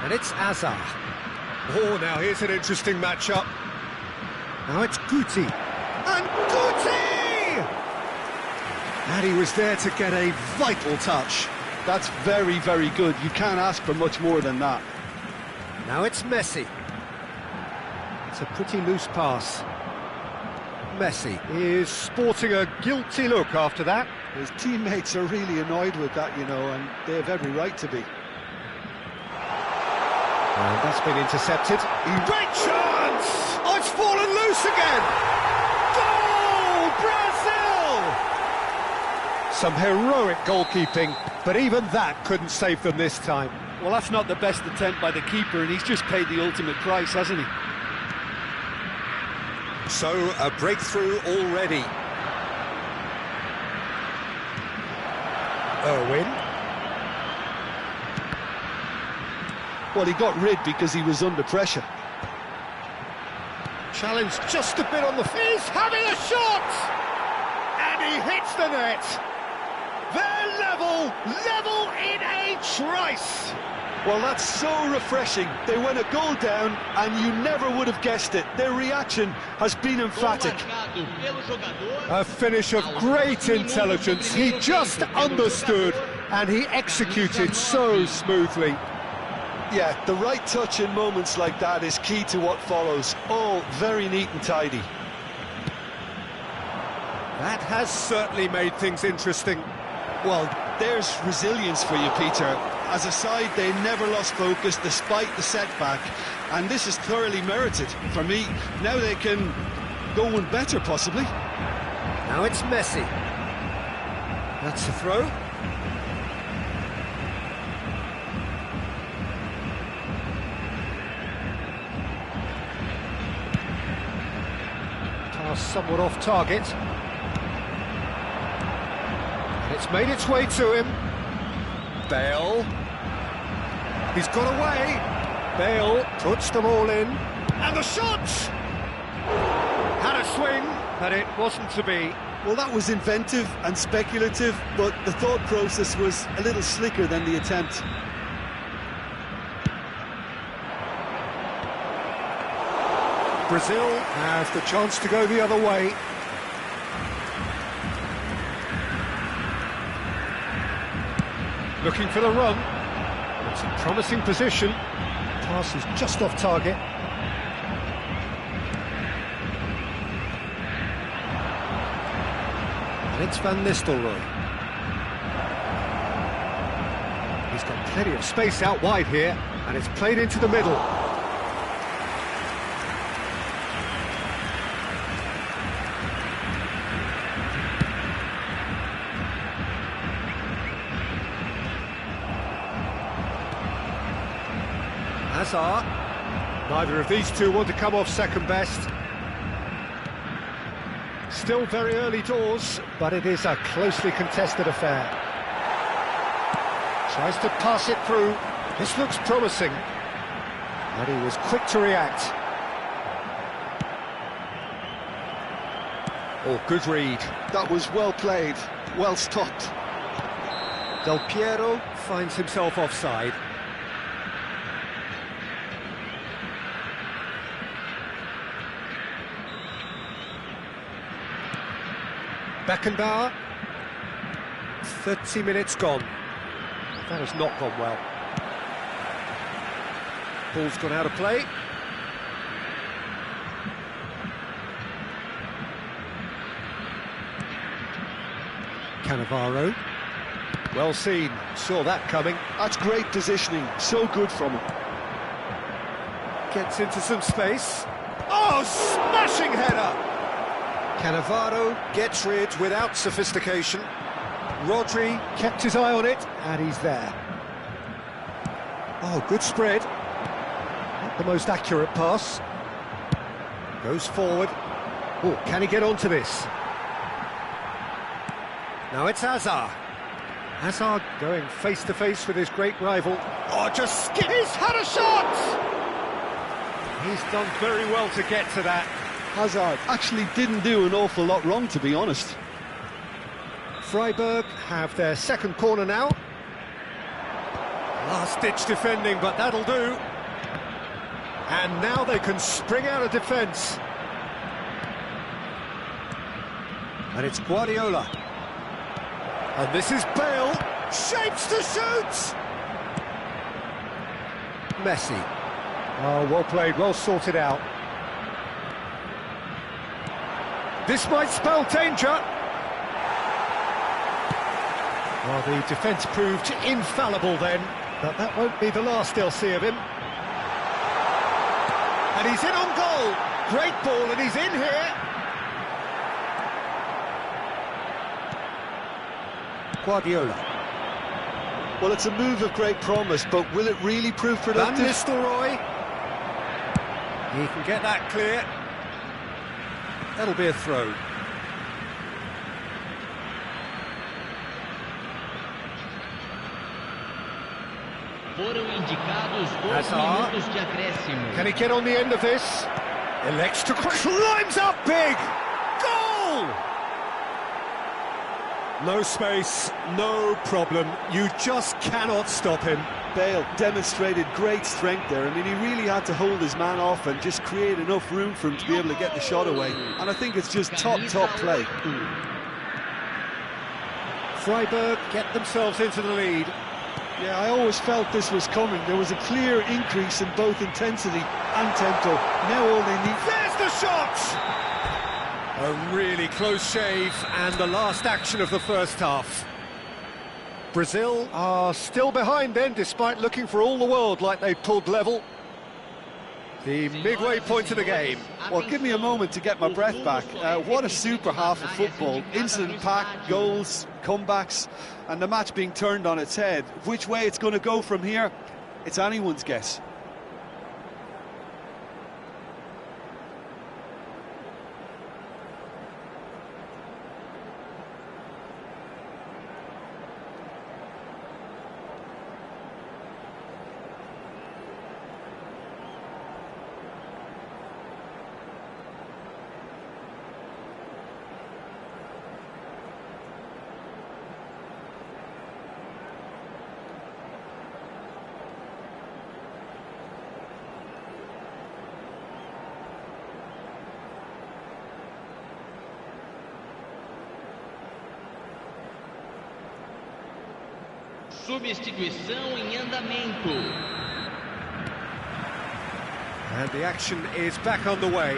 And it's Hazard. Oh, now here's an interesting matchup. Now it's Guti. And Guti! And he was there to get a vital touch. That's very, very good. You can't ask for much more than that. Now it's Messi. It's a pretty loose pass. Messi is sporting a guilty look after that. His teammates are really annoyed with that, you know, and they have every right to be. And that's been intercepted. Great chance! Oh, it's fallen loose again! Goal! Brazil! Some heroic goalkeeping, but even that couldn't save them this time. Well, that's not the best attempt by the keeper, and he's just paid the ultimate price, hasn't he? So, a breakthrough already. Owen. Well, he got rid because he was under pressure. Challenged just a bit on the... He's having a shot! And he hits the net. They're level in a trice. Well, that's so refreshing. They went a goal down, and you never would have guessed it. Their reaction has been emphatic. A finish of great intelligence. He just understood, and he executed so smoothly. Yeah, the right touch in moments like that is key to what follows. All very neat and tidy. That has certainly made things interesting. Well, there's resilience for you, Peter. As a side, they never lost focus despite the setback, and this is thoroughly merited. For me, now they can go one better, possibly. Now it's Messi. That's the throw. Pass somewhat off target. And it's made its way to him. Bale. He's got away. Bale puts them all in. And the shot! Had a swing, but it wasn't to be. Well, that was inventive and speculative, but the thought process was a little slicker than the attempt. Brazil has the chance to go the other way. Looking for the run. It's a promising position. Pass is just off target. And it's Van Nistelrooy. He's got plenty of space out wide here, and it's played into the middle. Hazard. Neither of these two want to come off second best. Still very early doors, but it is a closely contested affair. Tries to pass it through. This looks promising. And he was quick to react. Oh, good read. That was well played, well stopped. Del Piero finds himself offside. Beckenbauer. 30 minutes gone. That has not gone well. Ball's gone out of play. Cannavaro. Well seen, saw that coming. That's great positioning, so good from him. Gets into some space. Oh, smashing header! Cannavaro gets rid without sophistication. Rodri kept his eye on it, and he's there. Oh, good spread. Not the most accurate pass. Goes forward. Oh, can he get onto this? Now it's Hazard. Hazard going face-to-face with his great rival. Oh, just skip! He's had a shot! He's done very well to get to that. Hazard actually didn't do an awful lot wrong, to be honest. Freiburg have their second corner now. Last-ditch defending, but that'll do. And now they can spring out of defence. And it's Guardiola. And this is Bale. Shapes to shoot! Messi. Oh, well played, well sorted out. This might spell danger. Well, the defence proved infallible then, but that won't be the last they'll see of him. And he's in on goal. Great ball, and he's in here. Guardiola. Well, it's a move of great promise, but will it really prove productive? Van Nistelrooy. He can get that clear. That'll be a throw. Foram indicados 2 Hazard. minutos de acréscimo. Can he get on the end of this? Elects to climbs up big! Goal! No space, no problem. You just cannot stop him. Bale demonstrated great strength there. I mean, he really had to hold his man off and just create enough room for him to be able to get the shot away. And I think it's just top play. Freiburg get themselves into the lead. Yeah, I always felt this was coming. There was a clear increase in both intensity and tempo. Now all they need... There's the shot! A really close shave, and the last action of the first half. Brazil are still behind then, despite looking for all the world like they pulled level. The midway point of the game. Well, give me a moment to get my breath back. What a super half of football. Incident-packed, goals, comebacks, and the match being turned on its head. Which way it's going to go from here, it's anyone's guess. Substituição em andamento. And the action is back on the way.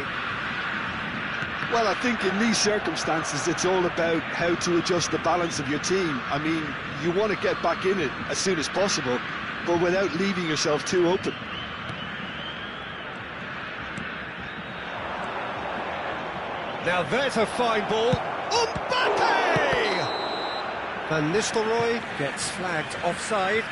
Well, I think in these circumstances, it's all about how to adjust the balance of your team. I mean, you want to get back in it as soon as possible, but without leaving yourself too open. Now there's a fine ball. Mbappe! Van Nistelrooy gets flagged offside.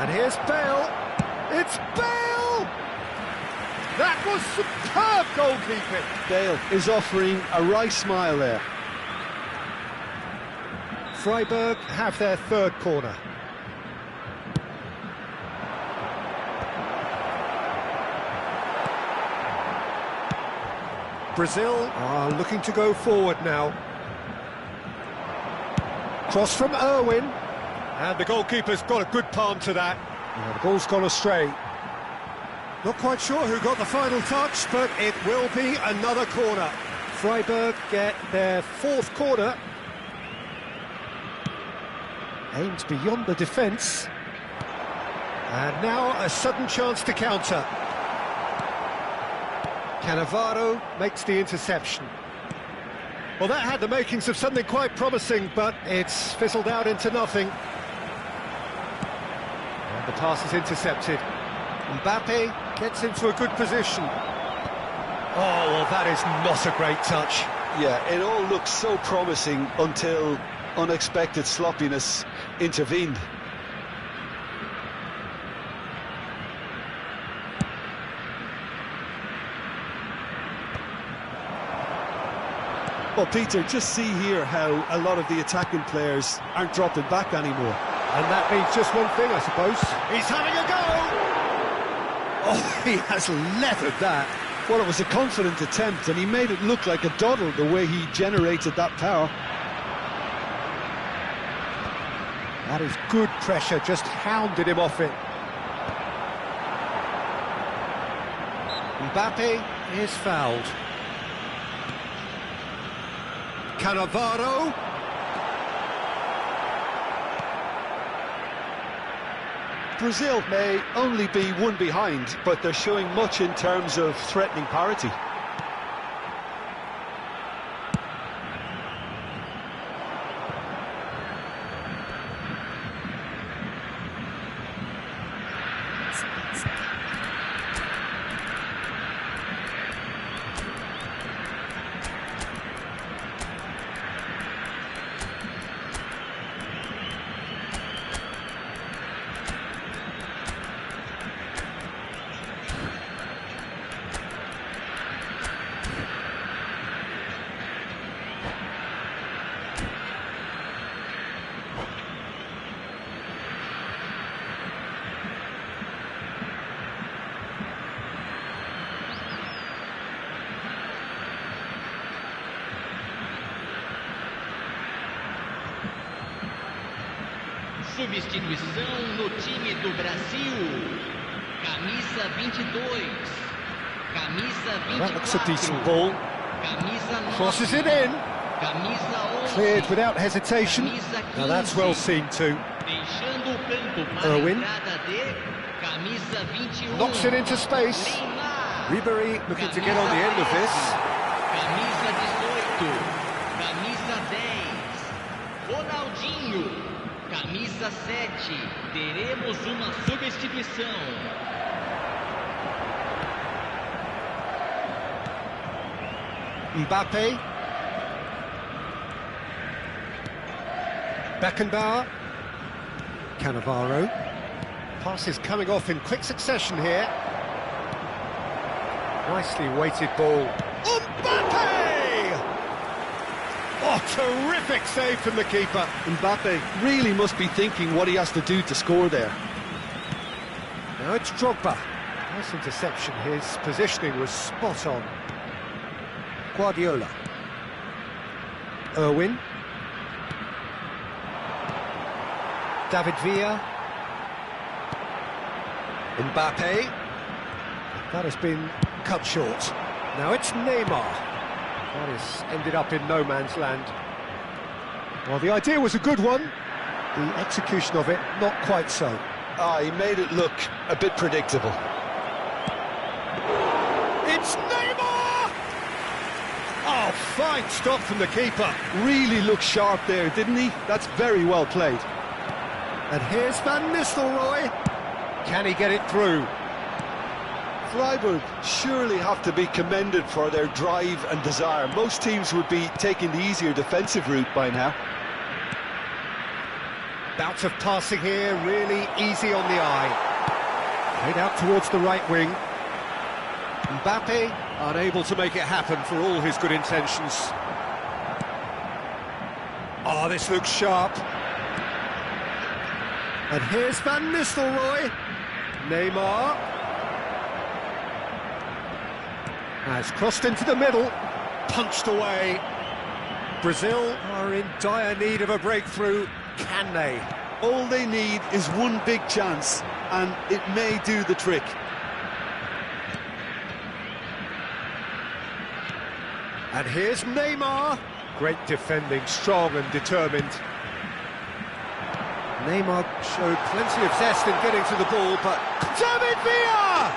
And here's Bale. It's Bale! That was superb goalkeeping. Bale is offering a wry smile there. Freiburg have their third corner. Brazil are looking to go forward now. Cross from Irwin. And the goalkeeper's got a good palm to that. Yeah, the ball's gone astray. Not quite sure who got the final touch, but it will be another corner. Freiburg get their fourth corner. Aims beyond the defence. And now a sudden chance to counter. Cannavaro makes the interception. Well, that had the makings of something quite promising, but it's fizzled out into nothing. And the pass is intercepted. Mbappe gets into a good position. Oh, well, that is not a great touch. Yeah, it all looks so promising until unexpected sloppiness intervened. Well, Peter, just see here how a lot of the attacking players aren't dropping back anymore. And that means just one thing, I suppose. He's having a go! Oh, he has leathered that. Well, it was a confident attempt, and he made it look like a doddle the way he generated that power. That is good pressure, just hounded him off it. Mbappe is fouled. Cannavaro. Brazil may only be one behind, but they're showing much in terms of threatening parity. Substituição no time do Brasil. Camisa 22. Camisa 24. That looks a decent ball. Camisa 9. Crosses it in. Camisa 11. Cleared without hesitation. Camisa 15. Now that's well seen too. Deixando o campo para Irwin. a entrada de camisa 21. Knocks it into space. Neymar. Ribery looking to get on the end of this. Camisa 18. Camisa 10. Ronaldinho. Camisa 7, teremos uma substituição. Mbappe. Beckenbauer. Cannavaro. Passes coming off in quick succession here. Nicely weighted ball. Mbappe! Oh, terrific save from the keeper. Mbappe really must be thinking what he has to do to score there. Now it's Drogba. Nice interception. His positioning was spot on. Guardiola. Irwin. David Villa. Mbappe. That has been cut short. Now it's Neymar. That has ended up in no man's land. Well, the idea was a good one. The execution of it, not quite so. He made it look a bit predictable. It's Neymar! Oh, fine stop from the keeper. Really looked sharp there, didn't he? That's very well played. And here's Van Nistelrooy. Can he get it through? Freiburg surely have to be commended for their drive and desire. Most teams would be taking the easier defensive route by now. Bout of passing here, really easy on the eye. Played out towards the right wing. Mbappe unable to make it happen for all his good intentions. Oh, this looks sharp. And here's Van Nistelrooy. Neymar has crossed into the middle, punched away. Brazil are in dire need of a breakthrough. Can they? All they need is one big chance, and it may do the trick. And here's Neymar. Great defending, strong and determined. Neymar showed plenty of zest in getting to the ball, but David Villa!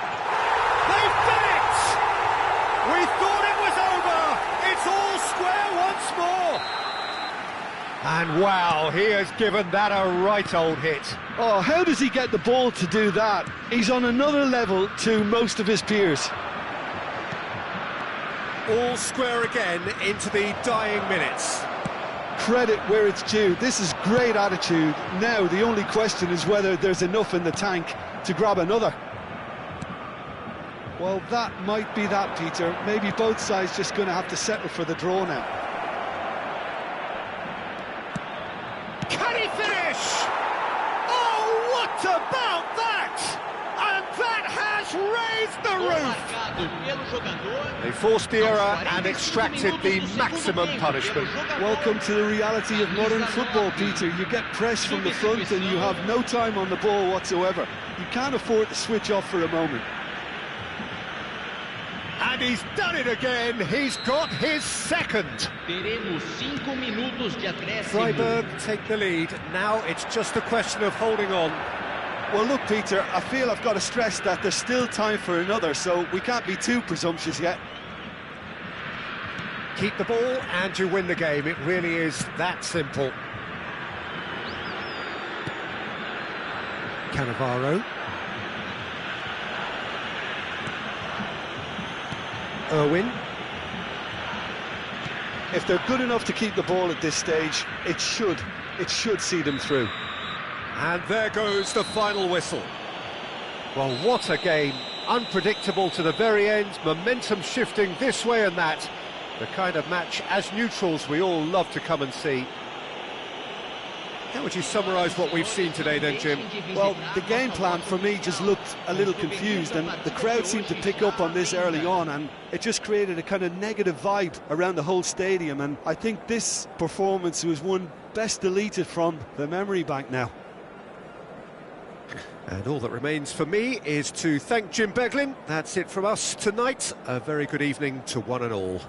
They've done it! We thought it was over! It's all square once more! And wow, he has given that a right old hit. Oh, how does he get the ball to do that? He's on another level to most of his peers. All square again into the dying minutes. Credit where it's due. This is great attitude. Now the only question is whether there's enough in the tank to grab another. Well, that might be that, Peter. Maybe both sides just going to have to settle for the draw now. Can he finish? Oh, what about that? And that has raised the roof. They forced the error and extracted the maximum punishment. Welcome to the reality of modern football, Peter. You get pressed from the front and you have no time on the ball whatsoever. You can't afford to switch off for a moment. And he's done it again. He's got his second. Freiburg take the lead. Now it's just a question of holding on. Well, look, Peter, I feel I've got to stress that there's still time for another, so we can't be too presumptuous yet. Keep the ball and you win the game. It really is that simple. Cannavaro. Irwin. If they're good enough to keep the ball at this stage, it should see them through. And there goes the final whistle. Well, what a game. Unpredictable to the very end, momentum shifting this way and that. The kind of match, as neutrals, we all love to come and see. How would you summarise what we've seen today then, Jim? Well, the game plan for me just looked a little confused, and the crowd seemed to pick up on this early on, and it just created a kind of negative vibe around the whole stadium, and I think this performance was one best deleted from the memory bank now. And all that remains for me is to thank Jim Beglin. That's it from us tonight. A very good evening to one and all.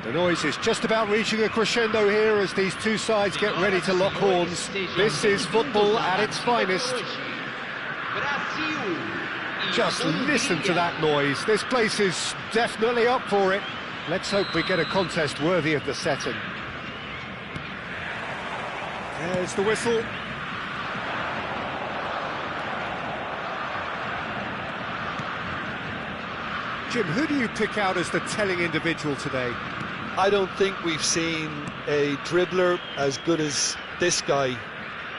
The noise is just about reaching a crescendo here as these two sides get ready to lock horns. This is football at its finest. Just listen to that noise. This place is definitely up for it. Let's hope we get a contest worthy of the setting. There's the whistle. Jim, who do you pick out as the telling individual today? I don't think we've seen a dribbler as good as this guy,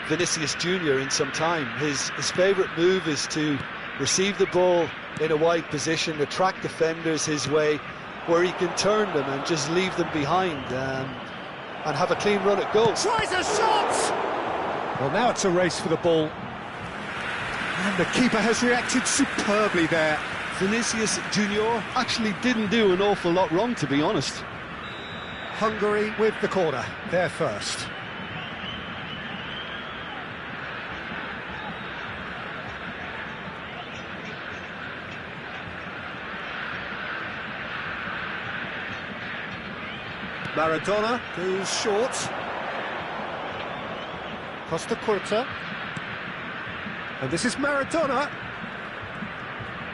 Vinicius Jr., in some time. His favourite move is to receive the ball in a wide position, attract defenders his way, where he can turn them and just leave them behind and have a clean run at goal. Tries a shot! Well, now it's a race for the ball. And the keeper has reacted superbly there. Vinicius Jr. actually didn't do an awful lot wrong, to be honest. Hungary with the corner, they're first. Maradona goes short. Costa Curta. And this is Maradona.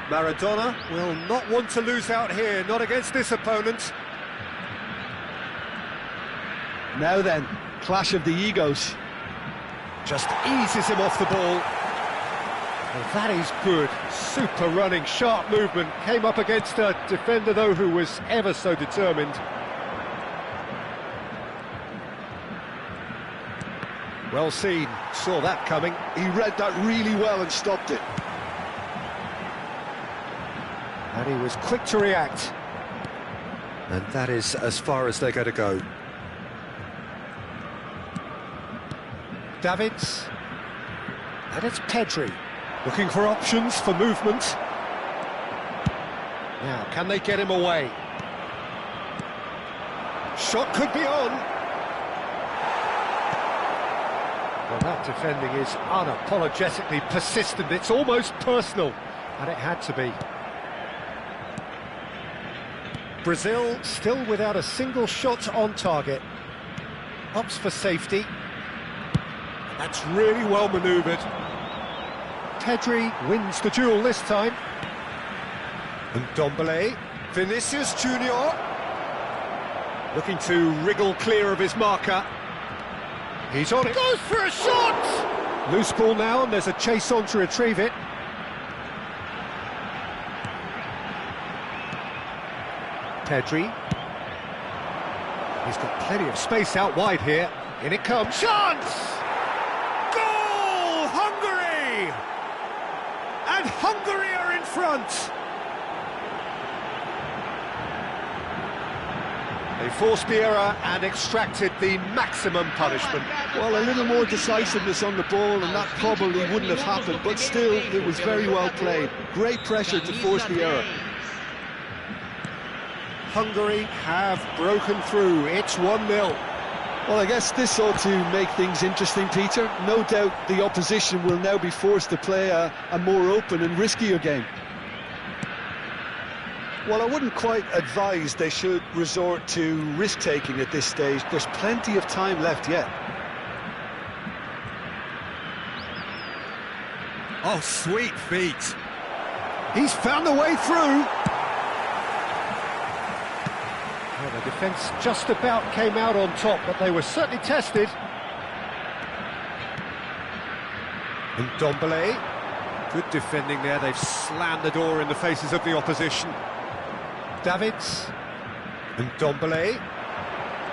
Maradona will not want to lose out here, not against this opponent. Now then, clash of the egos. Just eases him off the ball. Well, that is good. Super running, sharp movement. Came up against a defender, though, who was ever so determined. Well seen, saw that coming. He read that really well and stopped it. And he was quick to react. And that is as far as they're going to go. Davids. And it's Pedri. Looking for options for movement. Now, can they get him away? Shot could be on. Well, that defending is unapologetically persistent. It's almost personal. And it had to be. Brazil still without a single shot on target. Opts for safety. That's really well manoeuvred. Pedri wins the duel this time. And Ndombele. Vinicius Jr. looking to wriggle clear of his marker. He's on it. Goes for a shot! Loose ball now, and there's a chase on to retrieve it. Pedri. He's got plenty of space out wide here. In it comes. Chance! Goal! Hungary! And Hungary are in front. They forced the error and extracted the maximum punishment. Well, a little more decisiveness on the ball and that probably wouldn't have happened, but still, it was very well played. Great pressure to force the error. Hungary have broken through. It's 1-0. Well, I guess this ought to make things interesting, Peter. No doubt the opposition will now be forced to play a more open and riskier game. Well, I wouldn't quite advise they should resort to risk-taking at this stage. There's plenty of time left yet. Oh, sweet feet. He's found a way through. Well, the defence just about came out on top, but they were certainly tested. And Ndombele. Good defending there. They've slammed the door in the faces of the opposition. Davids. And Ndombele.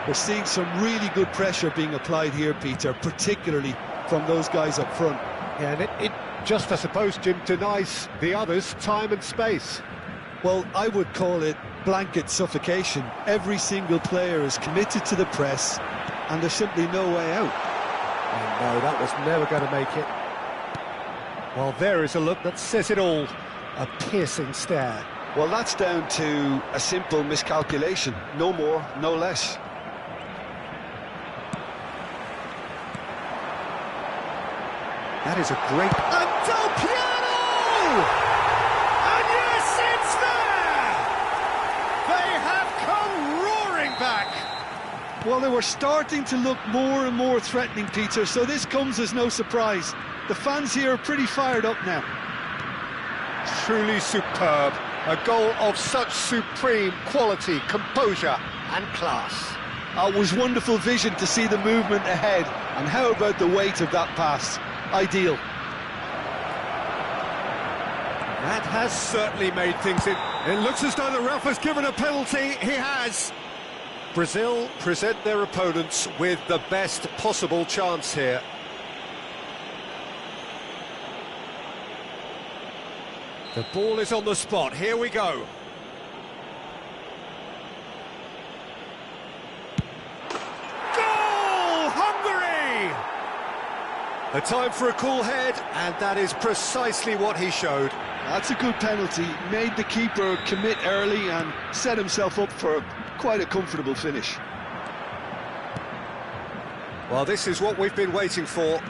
We're seeing some really good pressure being applied here, Peter, particularly from those guys up front. Yeah, and it just, I suppose, Jim, denies the others time and space. Well, I would call it blanket suffocation. Every single player is committed to the press, and there's simply no way out. Oh, no, that was never going to make it. Well, there is a look that says it all. A piercing stare. Well, that's down to a simple miscalculation. No more, no less. That is a great... And Del Piano! And yes, it's there! They have come roaring back! Well, they were starting to look more and more threatening, Peter, so this comes as no surprise. The fans here are pretty fired up now. Truly superb. A goal of such supreme quality, composure and class. It was wonderful vision to see the movement ahead, and how about the weight of that pass? Ideal. That has certainly made things in. It looks as though the ref has given a penalty. He has. Brazil present their opponents with the best possible chance here. The ball is on the spot. Here we go. Goal! Hungary! A time for a cool head, and that is precisely what he showed. That's a good penalty. Made the keeper commit early and set himself up for quite a comfortable finish. Well, this is what we've been waiting for.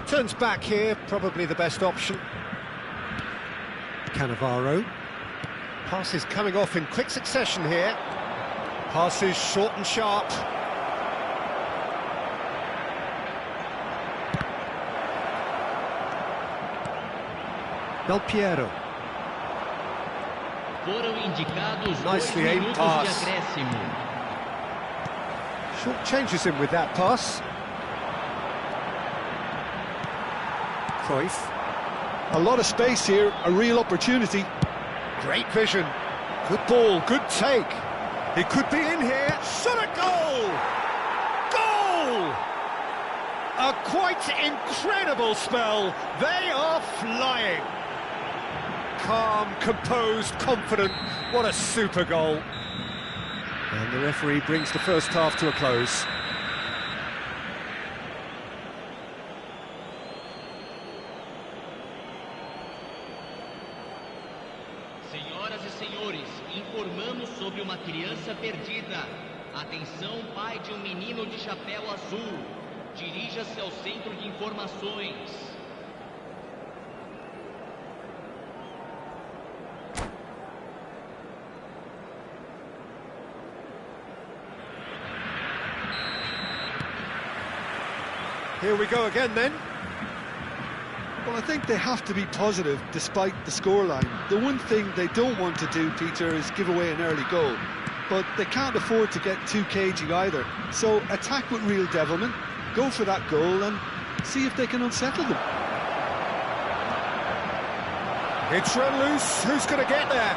Turns back here, probably the best option. Cannavaro. Passes coming off in quick succession here. Passes short and sharp. Del Piero. Foram indicados 2 Nicely aimed minutos pass. de acréscimo. Short changes him with that pass. Cruyff. A lot of space here, a real opportunity. Great vision. Good ball, good take. He could be in here. Shot a goal! Goal! A quite incredible spell. They are flying. Calm, composed, confident. What a super goal. And the referee brings the first half to a close. Senhoras e senhores, informamos sobre uma criança perdida. Atenção, pai de um menino de chapéu azul. Dirija-se ao centro de informações. Here we go again then. Well, I think they have to be positive despite the scoreline. The one thing they don't want to do, Peter, is give away an early goal. But they can't afford to get too cagey either. So attack with real devilment, go for that goal and see if they can unsettle them. It's run loose. Who's going to get there?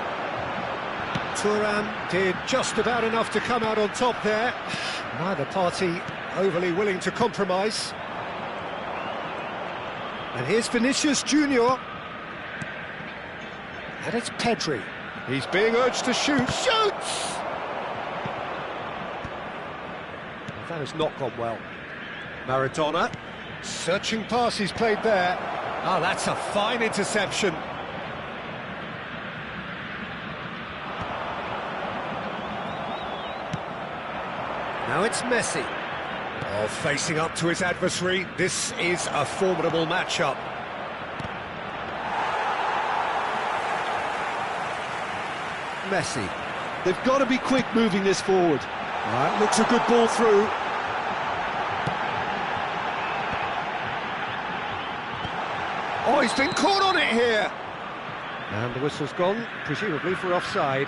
Thuram did just about enough to come out on top there. Neither party overly willing to compromise. And here's Vinicius Junior. And it's Pedri. He's being urged to shoot. Shoots! Well, that has not gone well. Maradona. Searching pass he's played there. Oh, that's a fine interception. Now it's Messi. Oh, facing up to his adversary, this is a formidable matchup. Messi. They've got to be quick moving this forward. Right, looks a good ball through. Oh, he's been caught on it here. And the whistle's gone, presumably for offside.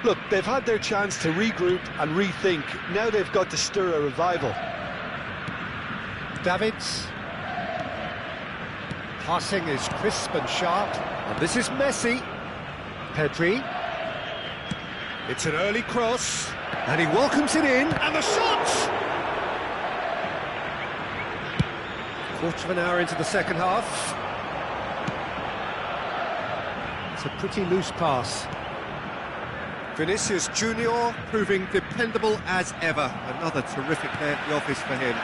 Look, they've had their chance to regroup and rethink. Now they've got to stir a revival. Davids. Passing is crisp and sharp. And this is Messi. Pedri. It's an early cross. And he welcomes it in. And the shot! Quarter of an hour into the second half. It's a pretty loose pass. Vinicius Junior proving dependable as ever. Another terrific day at the office for him.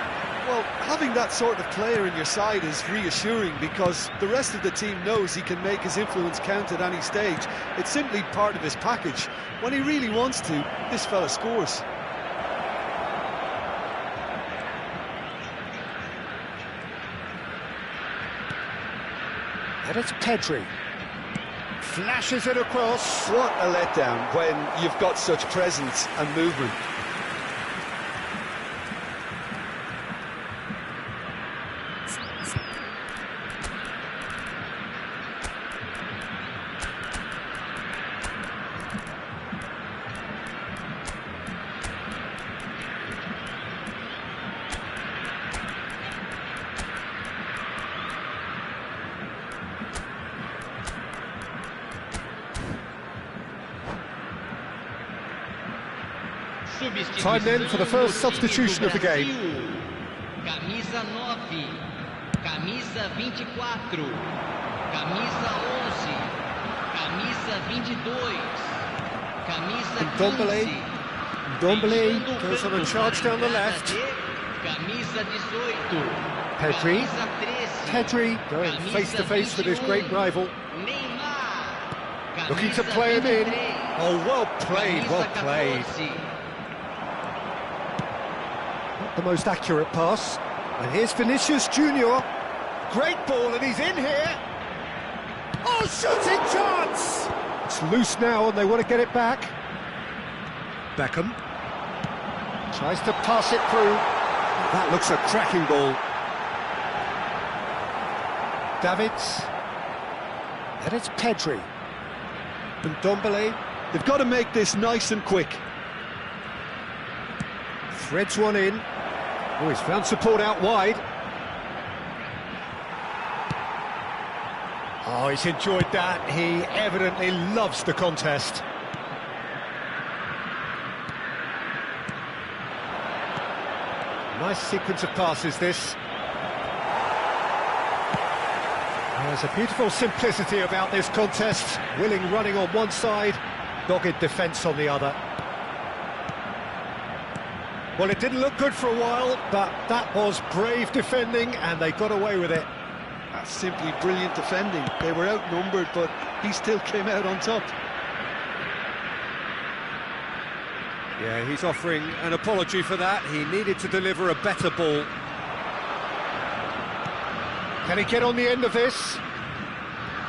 Well, having that sort of player in your side is reassuring because the rest of the team knows he can make his influence count at any stage. It's simply part of his package. When he really wants to, this fella scores. And it's Pedri. Flashes it across. What a letdown when you've got such presence and movement. Time then for the first substitution of the game. Camisa 9, camisa 24, camisa 11, camisa 22, camisa 15. Ndombele goes on a charge down the left. Camisa 18. Pedri. Camisa 13. Pedri going face to face with his great rival. Neymar. Looking to Camisa play him in. 23. Oh, well played, well Camisa played. 14. Not the most accurate pass. And here's Vinicius Junior. Great ball, and he's in here. Oh, shooting chance! It's loose now, and they want to get it back. Beckham tries to pass it through. That looks a cracking ball. Davids. And it's Pedri. And Ndombele They've got to make this nice and quick. threads one in. Oh, he's found support out wide. Oh, he's enjoyed that. He evidently loves the contest. Nice sequence of passes, this. There's a beautiful simplicity about this contest. Willing running on one side, dogged defence on the other. Well, it didn't look good for a while, but that was brave defending, and they got away with it. That's simply brilliant defending. They were outnumbered, but he still came out on top. Yeah, he's offering an apology for that. He needed to deliver a better ball. Can he get on the end of this?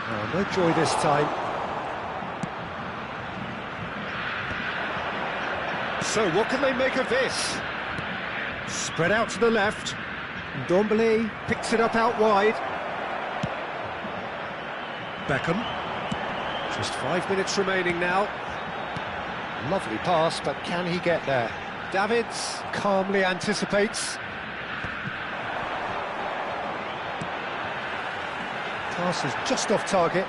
Oh, no joy this time. So, what can they make of this? Spread out to the left. Ndombele picks it up out wide. Beckham. Just 5 minutes remaining now. Lovely pass, but can he get there? Davids calmly anticipates. Pass is just off target.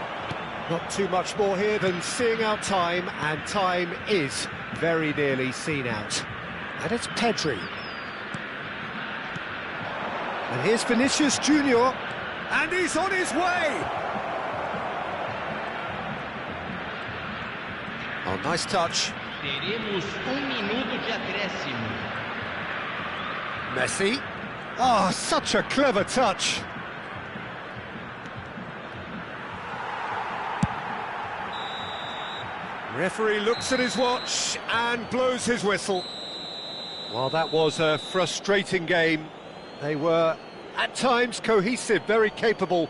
Not too much more here than seeing out time, and time is very nearly seen out. And it's Pedri. And here's Vinicius Junior, and he's on his way! Oh, nice touch. Teremos minuto de acréscimo. Messi. Oh, such a clever touch. Referee looks at his watch and blows his whistle. Well, that was a frustrating game. They were, at times, cohesive, very capable,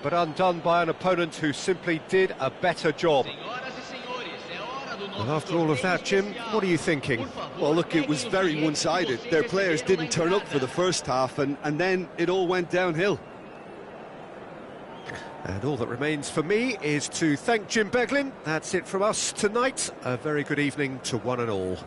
but undone by an opponent who simply did a better job. And after all of that, Jim, what are you thinking? Well, look, it was very one-sided. Their players didn't turn up for the first half, and then it all went downhill. And all that remains for me is to thank Jim Beglin. That's it from us tonight. A very good evening to one and all.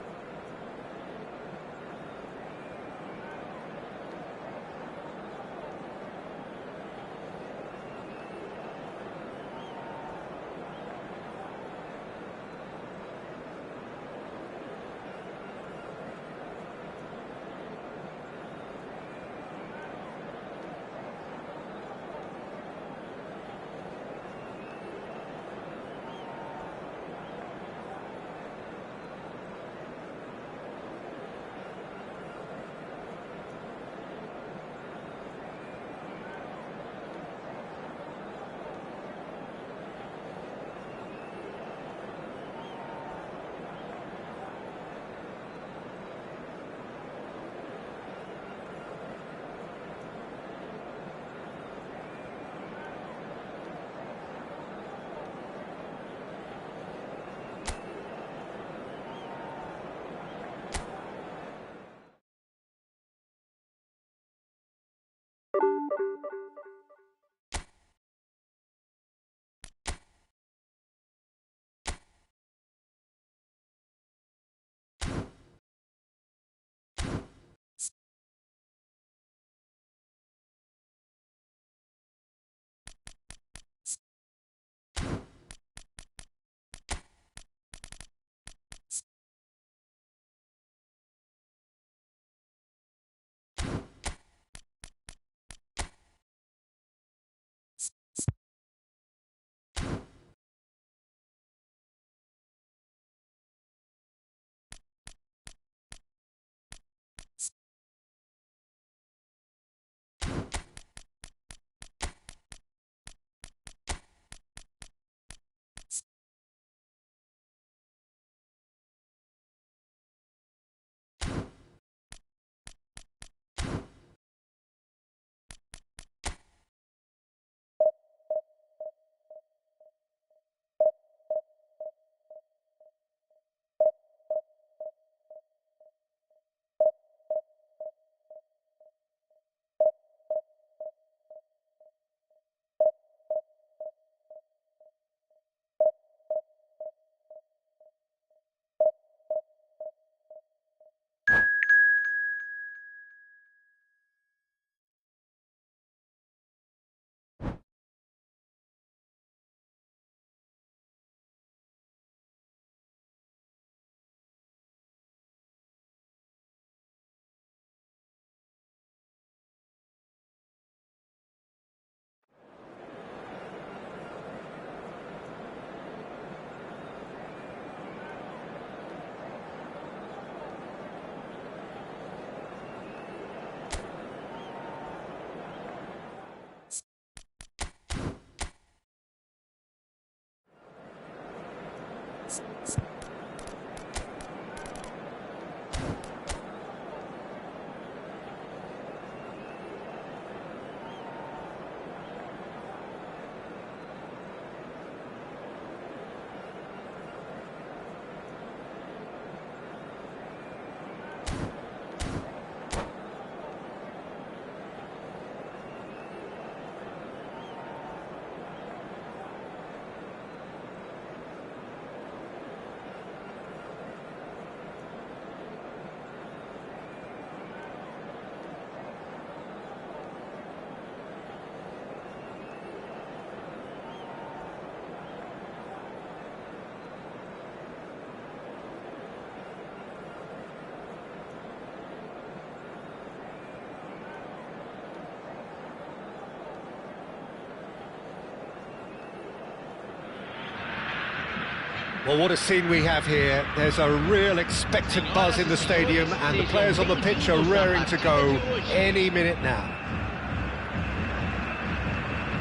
Well, what a scene we have here. There's a real expectant buzz in the stadium, and the players on the pitch are raring to go any minute now.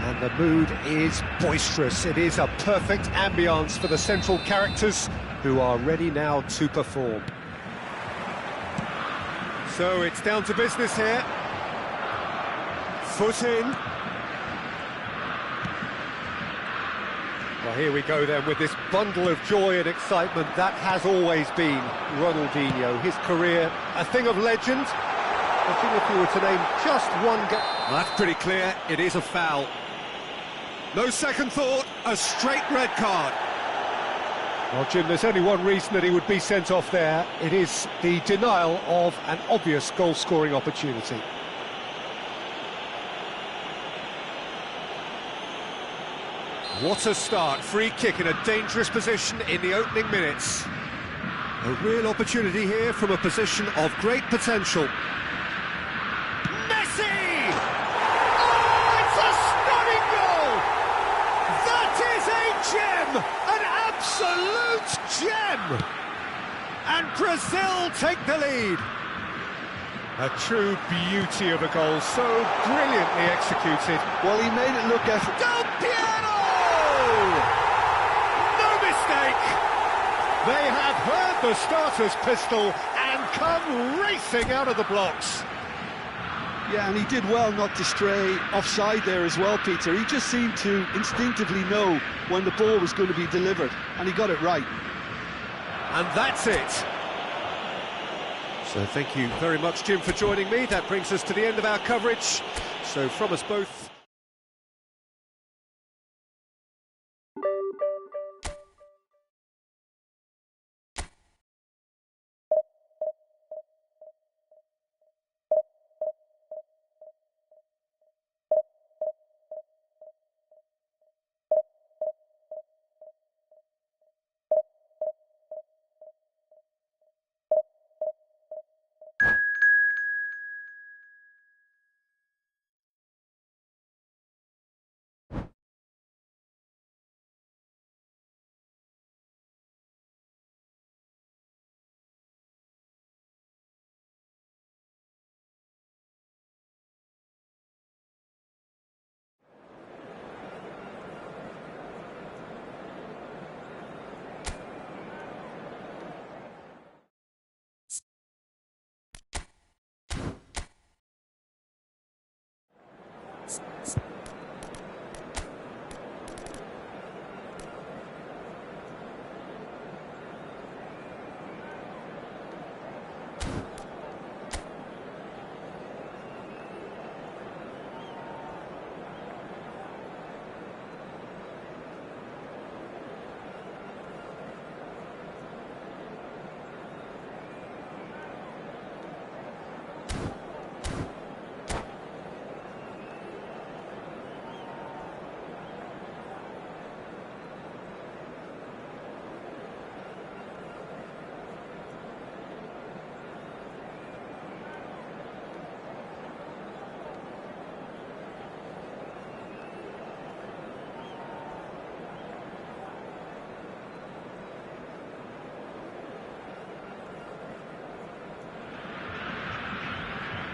And the mood is boisterous. It is a perfect ambience for the central characters, who are ready now to perform. So it's down to business here. Foot in. Well, here we go then with this bundle of joy and excitement. That has always been Ronaldinho. His career, a thing of legend. I think if you were to name just one game... Well, that's pretty clear. It is a foul. No second thought, a straight red card. Well, Jim, there's only one reason that he would be sent off there. It is the denial of an obvious goal-scoring opportunity. What a start. Free kick in a dangerous position in the opening minutes. A real opportunity here from a position of great potential. Messi! Oh, it's a stunning goal! That is a gem! An absolute gem! And Brazil take the lead. A true beauty of a goal, so brilliantly executed. Well, he made it look effortless. Del Piero! No mistake! They have heard the starter's pistol and come racing out of the blocks. Yeah, and he did well not to stray offside there as well, Peter. He just seemed to instinctively know when the ball was going to be delivered, and he got it right. And that's it. So thank you very much, Jim, for joining me. That brings us to the end of our coverage. So from us both...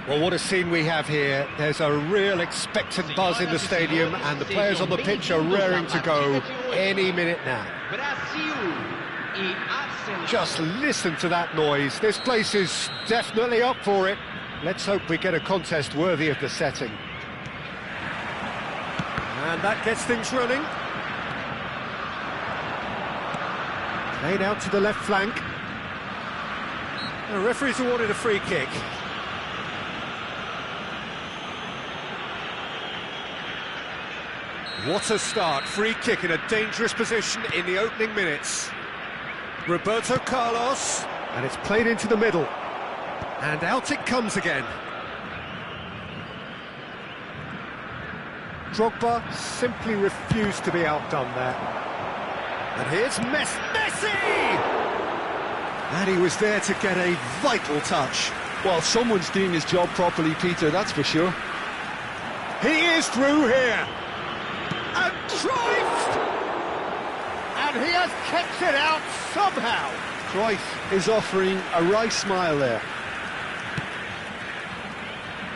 Well, what a scene we have here. There's a real expectant buzz in the stadium, and the players on the pitch are raring to go any minute now. Just listen to that noise. This place is definitely up for it. Let's hope we get a contest worthy of the setting. And that gets things running. Played out to the left flank. The referee's awarded a free kick. What a start, free kick in a dangerous position in the opening minutes. Roberto Carlos, and it's played into the middle. And out it comes again. Drogba simply refused to be outdone there. And here's Messi! And he was there to get a vital touch. Well, someone's doing his job properly, Peter, that's for sure. He is through here. And Cruyff! And he has kept it out somehow. Cruyff is offering a wry smile there.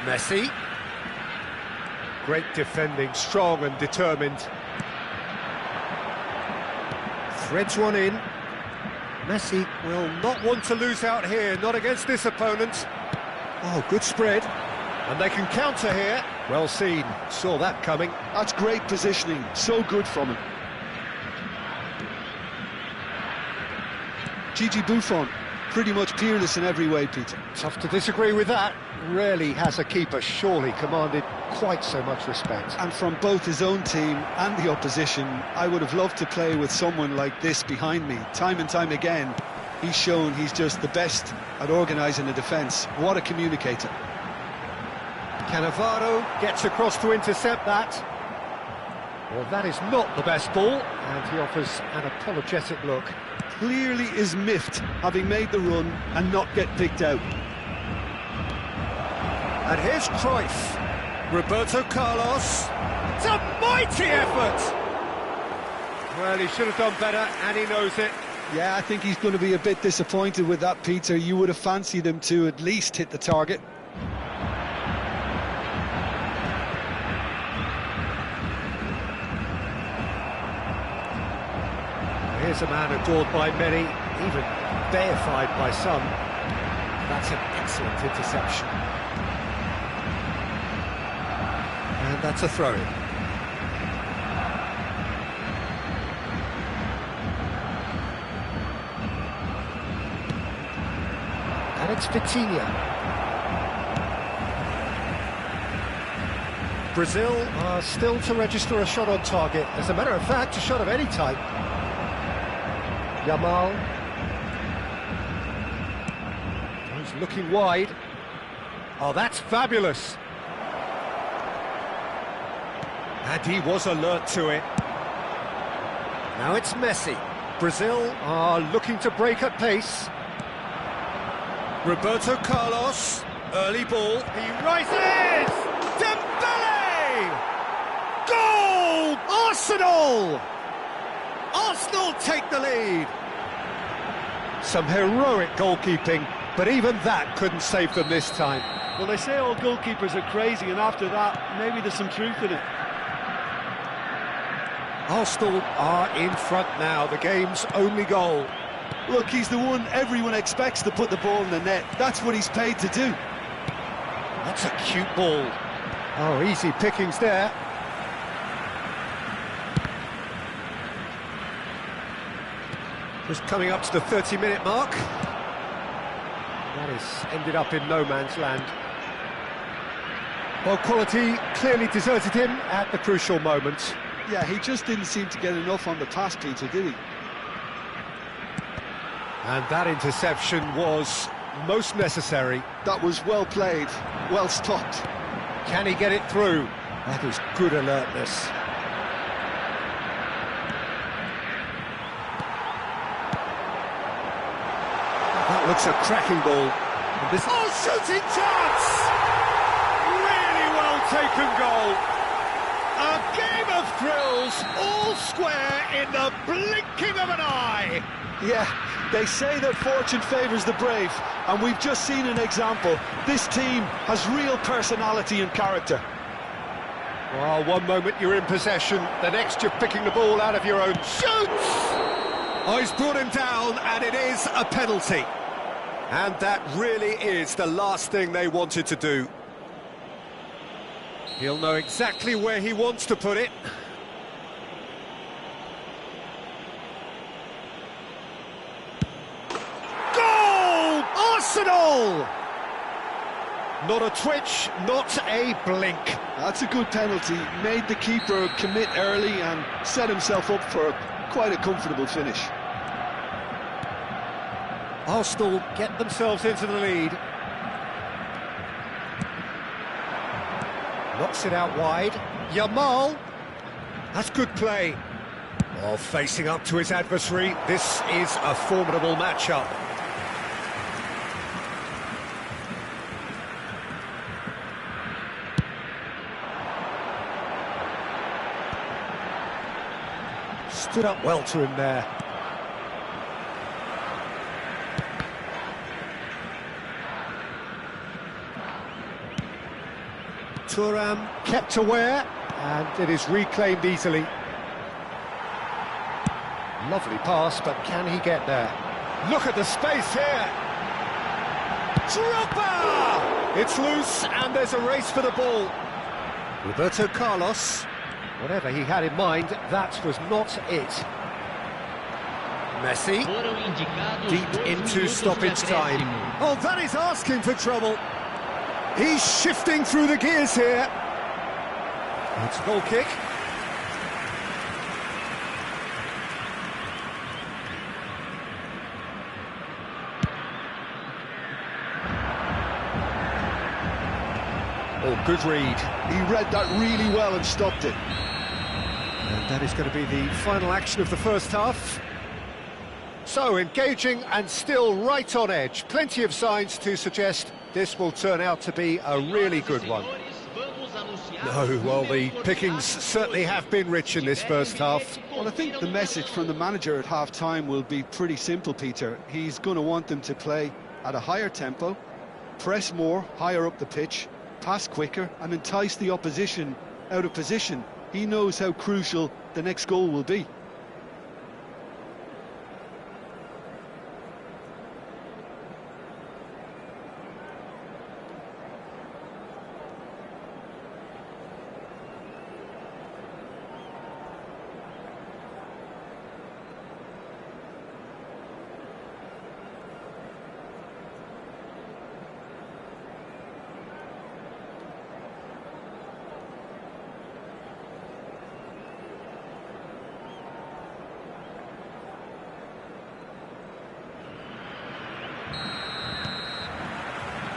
Messi. Great defending, strong and determined. Threads one in. Messi will not want to lose out here, not against this opponent. Oh, good spread. And they can counter here. Well seen, saw that coming. That's great positioning, so good from him. Gigi Buffon, pretty much peerless in every way, Peter. Tough to disagree with that. Rarely has a keeper surely commanded quite so much respect. And from both his own team and the opposition, I would have loved to play with someone like this behind me. Time and time again, he's shown he's just the best at organising a defence. What a communicator. Cannavaro gets across to intercept that. Well, that is not the best ball, and he offers an apologetic look. Clearly is miffed, having made the run and not get picked out. And here's Cruyff. Roberto Carlos. It's a mighty effort! Well, he should have done better, and he knows it. Yeah, I think he's going to be a bit disappointed with that, Peter. You would have fancied him to at least hit the target. Here's a man adored by many, even deified by some. That's an excellent interception. And that's a throw-in. And It's Vitinha. Brazil are still to register a shot on target. As a matter of fact, a shot of any type. Yamal. He's looking wide. Oh, that's fabulous. And he was alert to it. Now it's Messi. Brazil are looking to break at pace. Roberto Carlos, early ball. He rises! Dembele! Goal! Arsenal! Arsenal take the lead. Some heroic goalkeeping, but even that couldn't save them this time. Well, they say all goalkeepers are crazy, and after that, maybe there's some truth in it. Arsenal are in front now, the game's only goal. Look, he's the one everyone expects to put the ball in the net. That's what he's paid to do. That's a cute ball. Oh, easy pickings there. Just coming up to the 30-minute mark. That has ended up in no man's land. Well, quality clearly deserted him at the crucial moment. Yeah, he just didn't seem to get enough on the pass, Peter, did he? And that interception was most necessary. That was well played, well stopped. Can he get it through? That is good alertness. That looks a cracking ball. And this shooting chance! Really well taken goal. A game of thrills, all square in the blinking of an eye. Yeah, they say that fortune favours the brave, and we've just seen an example. This team has real personality and character. Well, one moment you're in possession, the next you're picking the ball out of your own shoots! Oh, he's brought him down, and it is a penalty. And that really is the last thing they wanted to do. He'll know exactly where he wants to put it. Goal! Arsenal! Not a twitch, not a blink. That's a good penalty. Made the keeper commit early and set himself up for quite a comfortable finish. Arsenal get themselves into the lead. Knocks it out wide. Yamal. That's good play. Oh, facing up to his adversary. This is a formidable matchup. Stood up well to him there. Thuram kept aware, and it is reclaimed easily. Lovely pass, but can he get there? Look at the space here! Drogba! It's loose, and there's a race for the ball. Roberto Carlos, whatever he had in mind, that was not it. Messi, deep into stoppage time. Oh, that is asking for trouble. He's shifting through the gears here. It's a goal kick. Oh, good read. He read that really well and stopped it. And that is going to be the final action of the first half. So, engaging and still right on edge. Plenty of signs to suggest this will turn out to be a really good one. No, well, the pickings certainly have been rich in this first half. Well, I think the message from the manager at half-time will be pretty simple, Peter. He's going to want them to play at a higher tempo, press more, higher up the pitch, pass quicker, and entice the opposition out of position. He knows how crucial the next goal will be.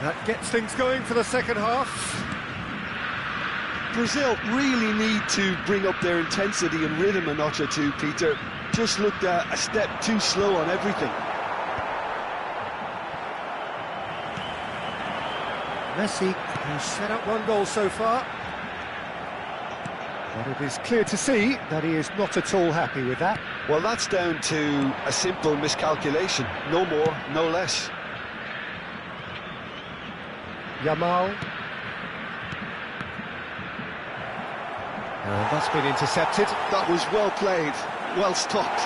That gets things going for the second half. Brazil really need to bring up their intensity and rhythm a notch or two, Peter. Just looked a step too slow on everything. Messi has set up one goal so far. But it is clear to see that he is not at all happy with that. Well, that's down to a simple miscalculation. No more, no less. Yamal. And that's been intercepted. That was well played, well stopped.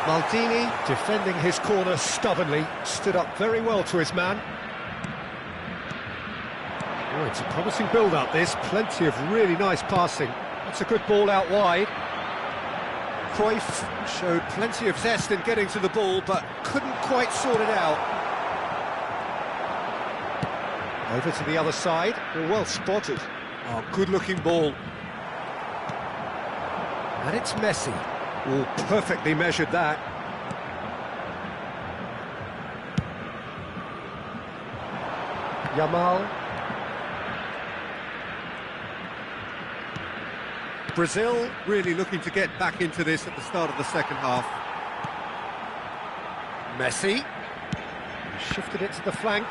Maldini, defending his corner stubbornly, stood up very well to his man. Oh, it's a promising build-up, this. Plenty of really nice passing. That's a good ball out wide. Cruyff showed plenty of zest in getting to the ball, but couldn't quite sort it out. Over to the other side. Well spotted. Oh, good-looking ball. And it's Messi. Oh, perfectly measured that. Yamal. Brazil really looking to get back into this at the start of the second half. Messi. He shifted it to the flank.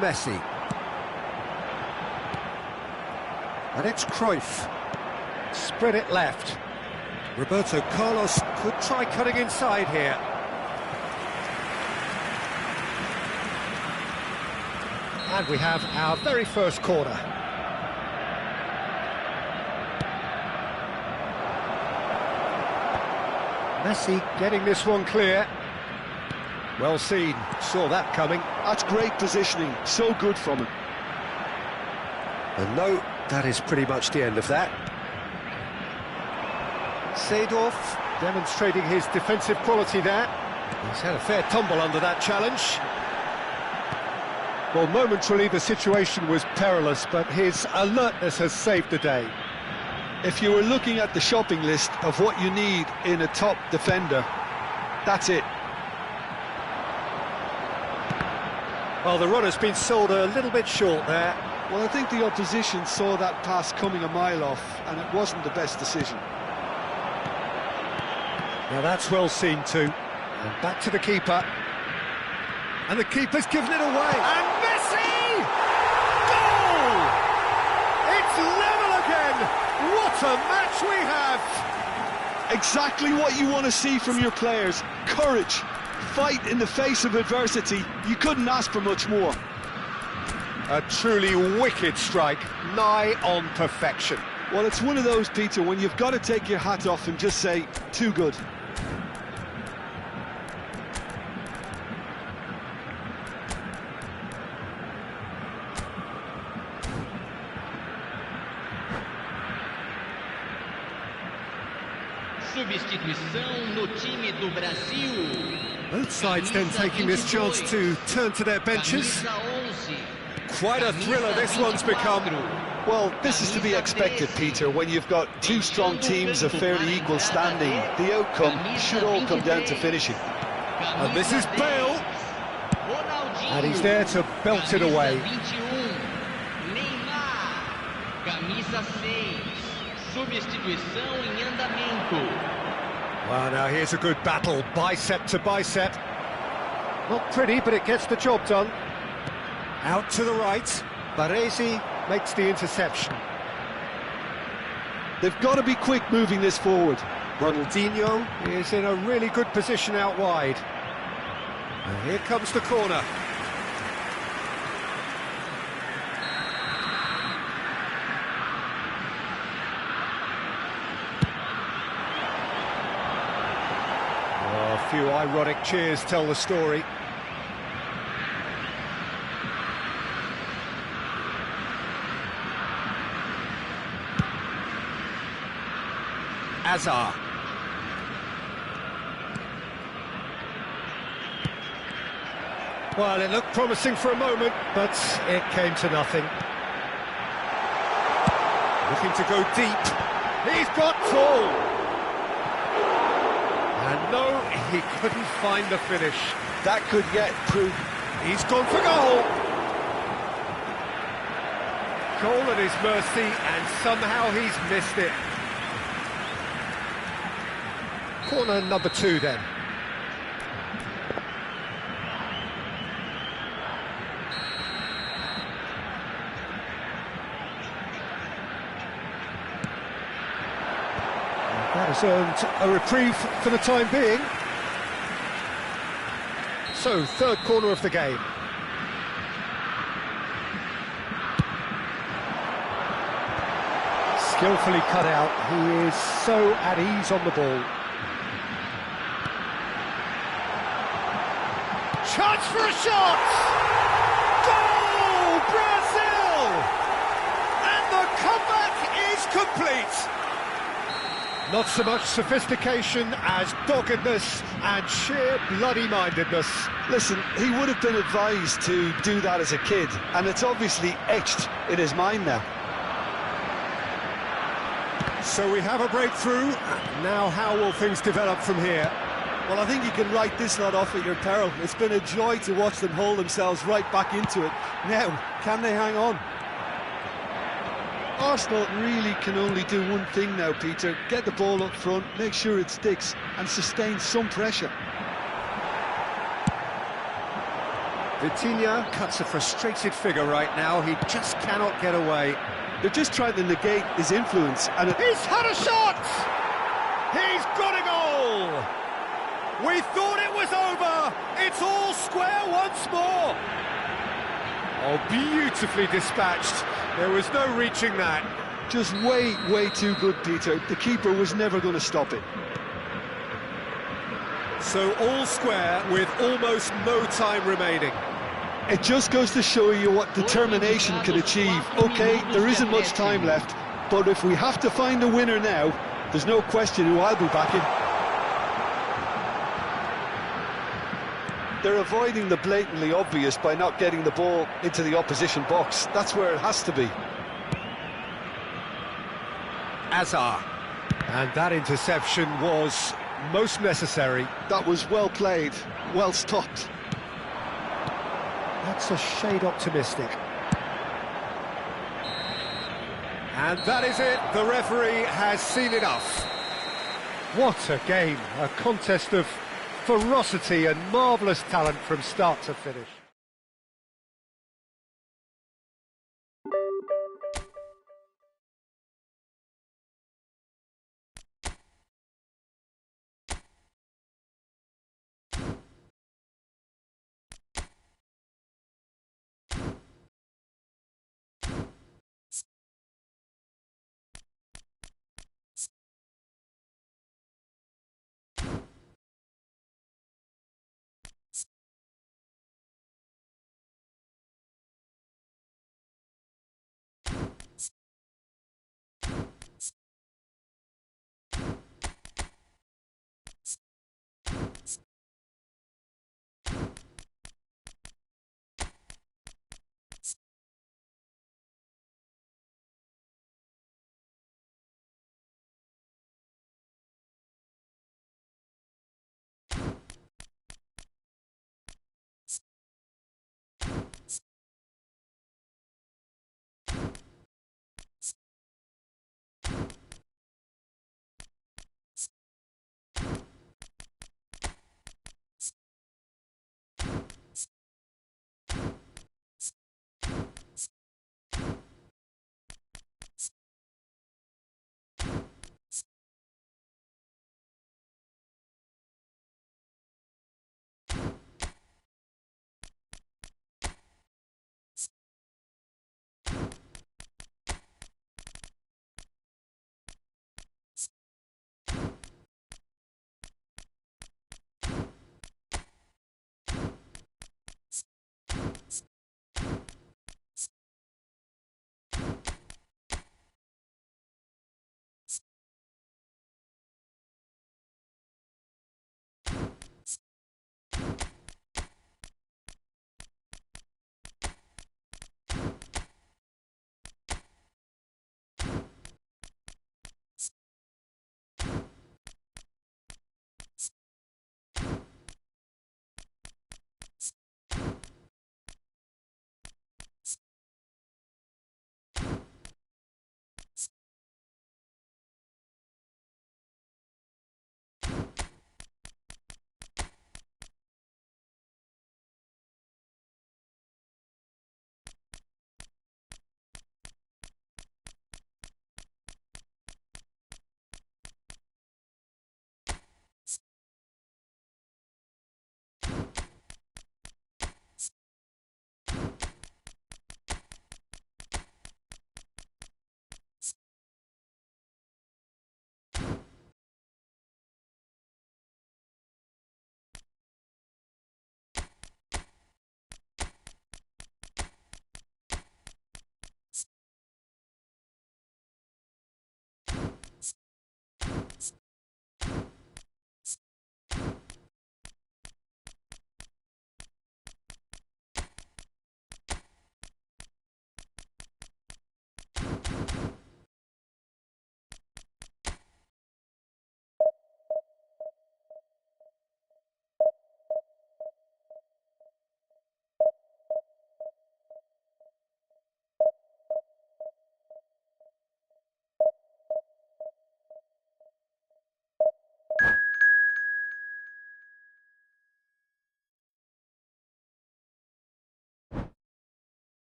Messi. And it's Cruyff. Spread it left. Roberto Carlos could try cutting inside here. And we have our very first corner. Messi getting this one clear. Well seen, saw that coming. That's great positioning, so good from him. And no, that is pretty much the end of that. Seedorf demonstrating his defensive quality there. He's had a fair tumble under that challenge. Well, momentarily the situation was perilous, but his alertness has saved the day. If you were looking at the shopping list of what you need in a top defender, that's it. Well, the run has been sold a little bit short there. Well, I think the opposition saw that pass coming a mile off, and it wasn't the best decision. Now that's well seen too. And back to the keeper. And the keeper's given it away. And Messi! Goal! It's level again! What a match we have! Exactly what you want to see from your players. Courage, fight in the face of adversity. You couldn't ask for much more. A truly wicked strike, nigh on perfection. Well, it's one of those, Peter, when you've got to take your hat off and just say, too good. Substituição no time do Brasil. Both sides then taking this chance to turn to their benches. Quite a thriller this one's become. Well, this is to be expected, Peter, when you've got two strong teams of fairly equal standing. The outcome should all come down to finishing. And this is Bale. And he's there to belt it away. Camisa 6. Substituição em andamento. Well, now here's a good battle, bicep to bicep. Not pretty, but it gets the job done. Out to the right, Baresi makes the interception. They've got to be quick moving this forward. Ronaldinho is in a really good position out wide. And here comes the corner. Oh, a few ironic cheers tell the story. Azar. Well, it looked promising for a moment, but it came to nothing. Looking to go deep. He's got tall. And no, he couldn't find the finish. That could yet prove He's gone for goal. Goal at his mercy, and somehow he's missed it. Corner number 2 then. That has earned a reprieve for the time being. So, third corner of the game. Skillfully cut out. He is so at ease on the ball. Chance for a shot! Goal! Brazil! And the comeback is complete. Not so much sophistication as doggedness and sheer bloody-mindedness. Listen, he would have been advised to do that as a kid, and it's obviously etched in his mind now. So we have a breakthrough. Now how will things develop from here? Well, I think you can write this lot off at your peril. It's been a joy to watch them hold themselves right back into it. Now, can they hang on? Arsenal really can only do one thing now, Peter. Get the ball up front, make sure it sticks, and sustain some pressure. Vitinha cuts a frustrated figure right now. He just cannot get away. They're just trying to negate his influence, and He's had a shot! He's got a goal! We thought it was over! It's all square once more! Oh, beautifully dispatched. There was no reaching that. just way too good, Peter. The keeper was never going to stop it. So all square with almost no time remaining. It just goes to show you what determination can achieve. OK, there isn't much time left, but if we have to find a winner now, there's no question who I'll be backing. They're avoiding the blatantly obvious by not getting the ball into the opposition box. That's where it has to be. Azar. And that interception was most necessary. That was well played, well stopped. That's a shade optimistic. And that is it. The referee has seen enough. What a game. A contest of ferocity and marvellous talent from start to finish.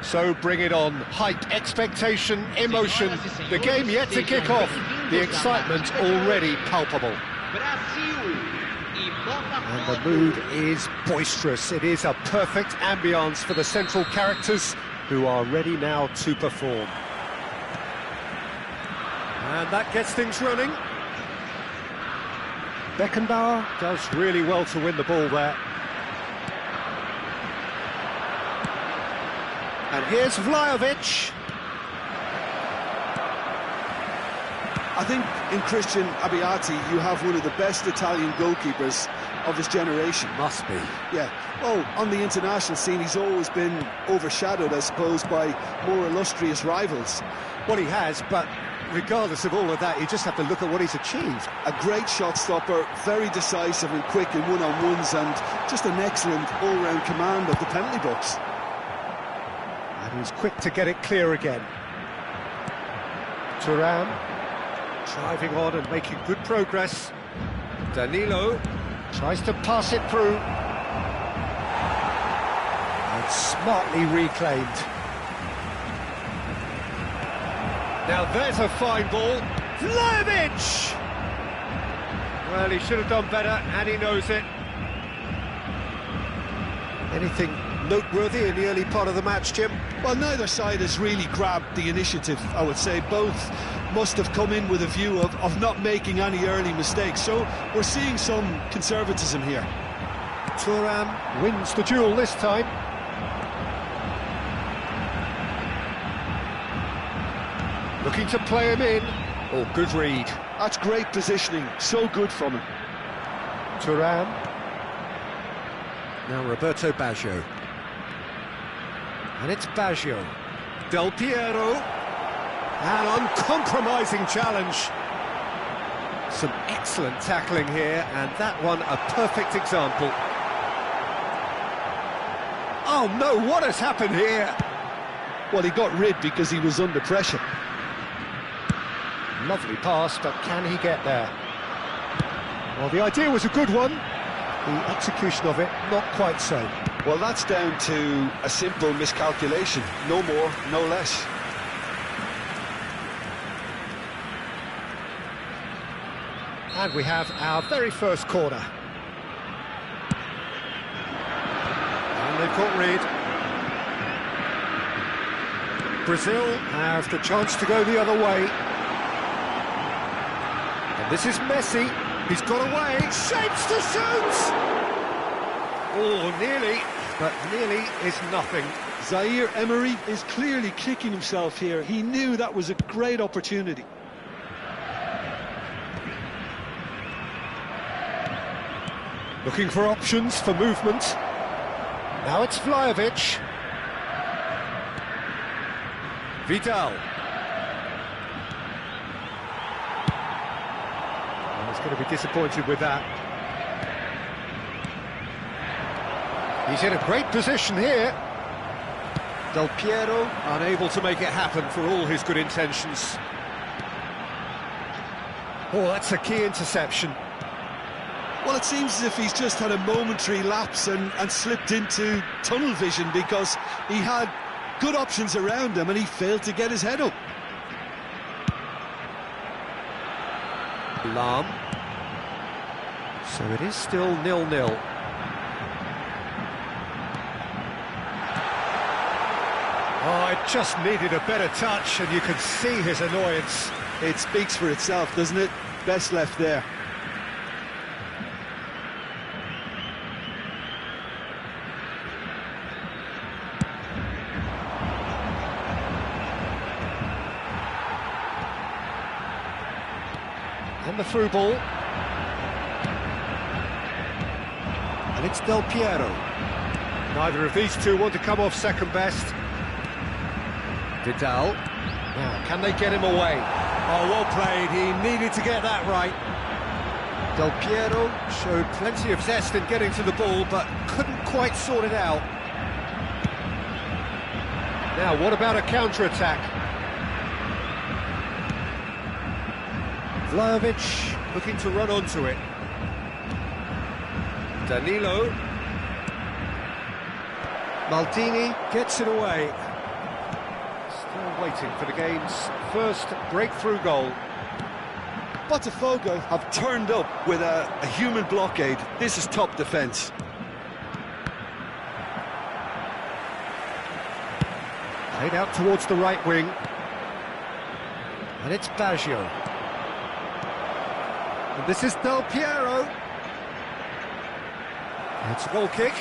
So bring it on. Hype, expectation, emotion. The game yet to kick off. The excitement already palpable. And the mood is boisterous. It is a perfect ambience for the central characters who are ready now to perform. And that gets things running. Beckenbauer does really well to win the ball there. And here's Vlahovic. I think in Christian Abbiati you have one of the best Italian goalkeepers of his generation. Must be. Yeah. Oh, on the international scene he's always been overshadowed, I suppose, by more illustrious rivals. Well, he has, but regardless of all of that, you just have to look at what he's achieved. A great shot stopper, very decisive and quick in one-on-ones, and just an excellent all-round command of the penalty box. And he's quick to get it clear again. Thuram driving on and making good progress. Danilo tries to pass it through. And smartly reclaimed. Now there's a fine ball. Vlahovic! Well, he should have done better, and he knows it. Anything noteworthy in the early part of the match, Jim? Well, neither side has really grabbed the initiative, I would say. Both must have come in with a view of not making any early mistakes. So we're seeing some conservatism here. Thuram wins the duel this time. Looking to play him in. Oh, good read. That's great positioning. So good from him. Thuram. Now Roberto Baggio. And it's Baggio. Del Piero. An uncompromising challenge. Some excellent tackling here, and that one a perfect example. Oh no, what has happened here? Well, he got rid because he was under pressure. Lovely pass, but can he get there? Well, the idea was a good one. The execution of it, not quite so. Well, that's down to a simple miscalculation. No more, no less. And we have our very first corner. And they've got rid. Brazil have the chance to go the other way. And this is Messi. He's got away. Shapes to shoot! Oh, nearly, but nearly is nothing. Zaire Emery is clearly kicking himself here. He knew that was a great opportunity. Looking for options for movement. Now it's Vlahovic. Vidal. Oh, he's going to be disappointed with that. He's in a great position here. Del Piero unable to make it happen for all his good intentions. Oh, that's a key interception. Well, it seems as if he's just had a momentary lapse and slipped into tunnel vision, because he had good options around him and he failed to get his head up. Lahm. So it is still 0-0. Oh, it just needed a better touch, and you can see his annoyance. It speaks for itself, doesn't it? Best left there. And the through ball. And it's Del Piero. Neither of these two want to come off second best. Vidal. Now, can they get him away? Oh, well played. He needed to get that right. Del Piero showed plenty of zest in getting to the ball, but couldn't quite sort it out. Now, what about a counter-attack? Vlahovic looking to run onto it. Danilo. Maldini gets it away. waiting for the game's first breakthrough goal. Botafogo have turned up with a human blockade. This is top defence. Played out towards the right wing. And it's Baggio. And this is Del Piero. It's a goal kick.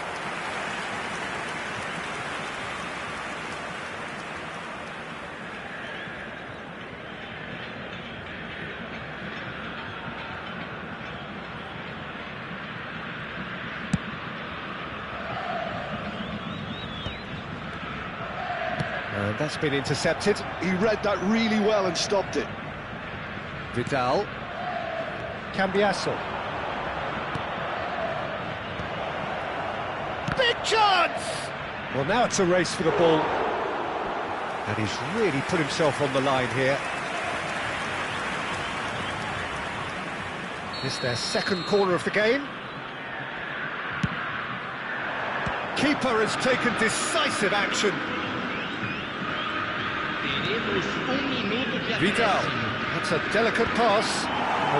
And that's been intercepted. He read that really well and stopped it. Vidal. Cambiasso. Big chance! Well, now it's a race for the ball. And he's really put himself on the line here. This is their second corner of the game. Keeper has taken decisive action. Vidal, that's a delicate pass.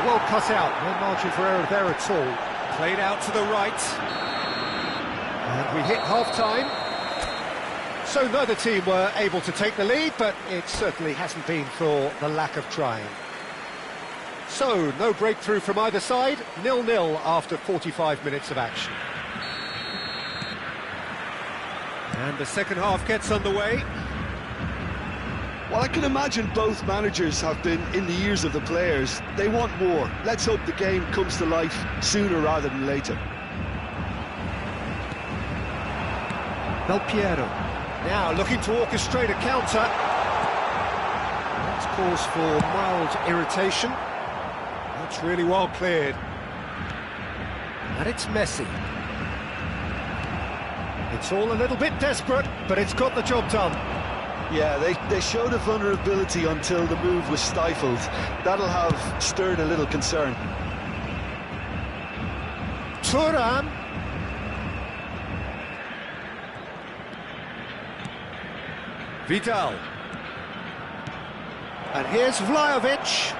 Well cut out, no margin for error there at all. Played out to the right. And we hit half-time. So neither team were able to take the lead, but it certainly hasn't been for the lack of trying. So, no breakthrough from either side, 0-0 after 45 minutes of action. And the second half gets underway. Well, I can imagine both managers have been in the ears of the players. They want more. Let's hope the game comes to life sooner rather than later. Del Piero, now looking to orchestrate a counter. That's cause for mild irritation. That's really well cleared. And it's Messi. It's all a little bit desperate, but it's got the job done. Yeah, they showed a vulnerability until the move was stifled. That'll have stirred a little concern. Thuram. Vidal. And here's Vlahovic.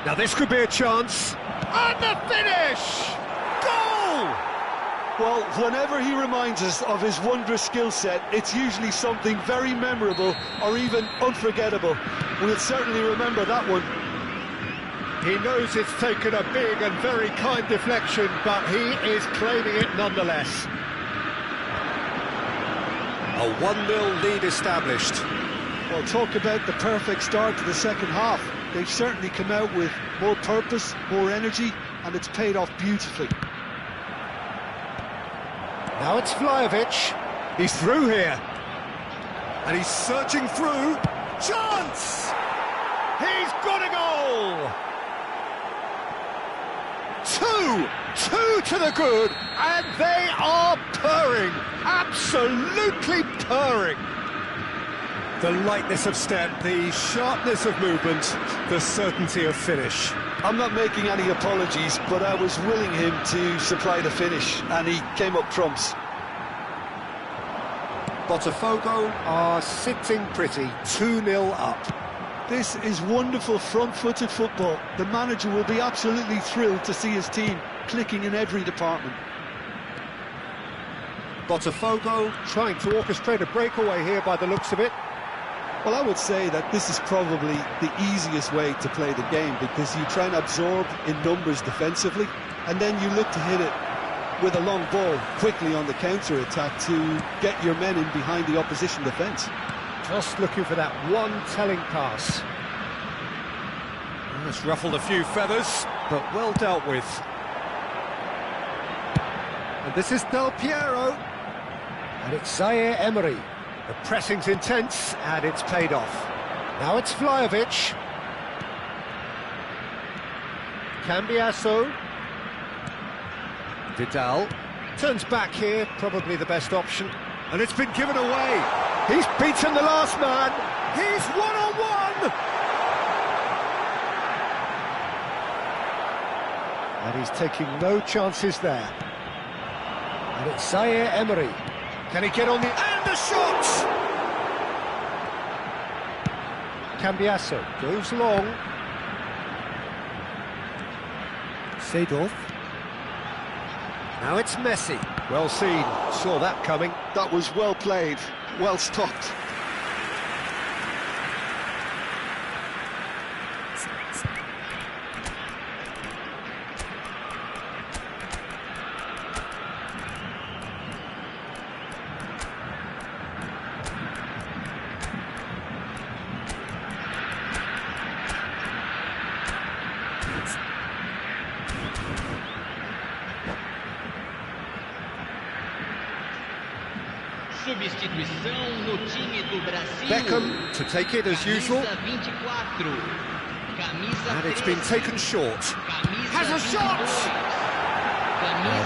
Now this could be a chance. And the finish! Goal! Well, whenever he reminds us of his wondrous skill set, it's usually something very memorable or even unforgettable. We'll certainly remember that one. He knows it's taken a big and very kind deflection, but he is claiming it nonetheless. A 1-0 lead established. Well, talk about the perfect start to the second half. They've certainly come out with more purpose, more energy, and it's paid off beautifully. Now it's Vlahovic. He's through here. And he's searching through. Chance! He's got a goal! Two to the good, and they are purring. Absolutely purring. The lightness of step, the sharpness of movement, the certainty of finish. I'm not making any apologies, but I was willing him to supply the finish, and he came up trumps. Botafogo are sitting pretty, 2-0 up. This is wonderful front-footed football. The manager will be absolutely thrilled to see his team clicking in every department. Botafogo trying to orchestrate a breakaway here by the looks of it. Well, I would say that this is probably the easiest way to play the game, because you try and absorb in numbers defensively, and then you look to hit it with a long ball quickly on the counter-attack to get your men in behind the opposition defence. Just looking for that one telling pass. It's ruffled a few feathers, but well dealt with. And this is Del Piero. And it's Zaire Emery. The pressing's intense, and it's paid off. Now it's Vlahovic. Cambiasso. Vidal. Turns back here, probably the best option. And it's been given away. He's beaten the last man. He's one-on-one. And he's taking no chances there. And it's Zaire Emery. Can he get on the... And the shot! Cambiasso goes long. Seedorf. Now it's Messi. Well seen, saw that coming. That was well played, well stopped. Substituição no time do Brasil. Beckham to take it as usual. Camisa 24. Camisa And it's been taken short. Has a shot!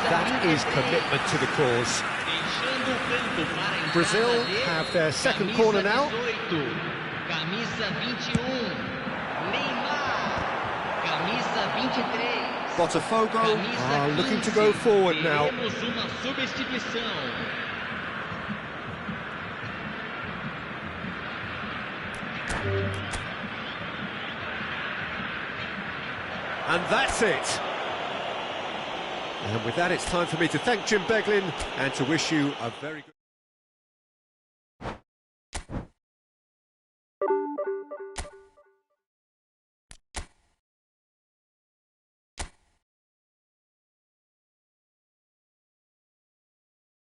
That is commitment to the cause. Brazil have their second corner now. Camisa 21. Neymar. Camisa 23. Botafogo are looking to go forward now. Temos uma substituição. And that's it. And with that, it's time for me to thank Jim Beglin and to wish you a very good...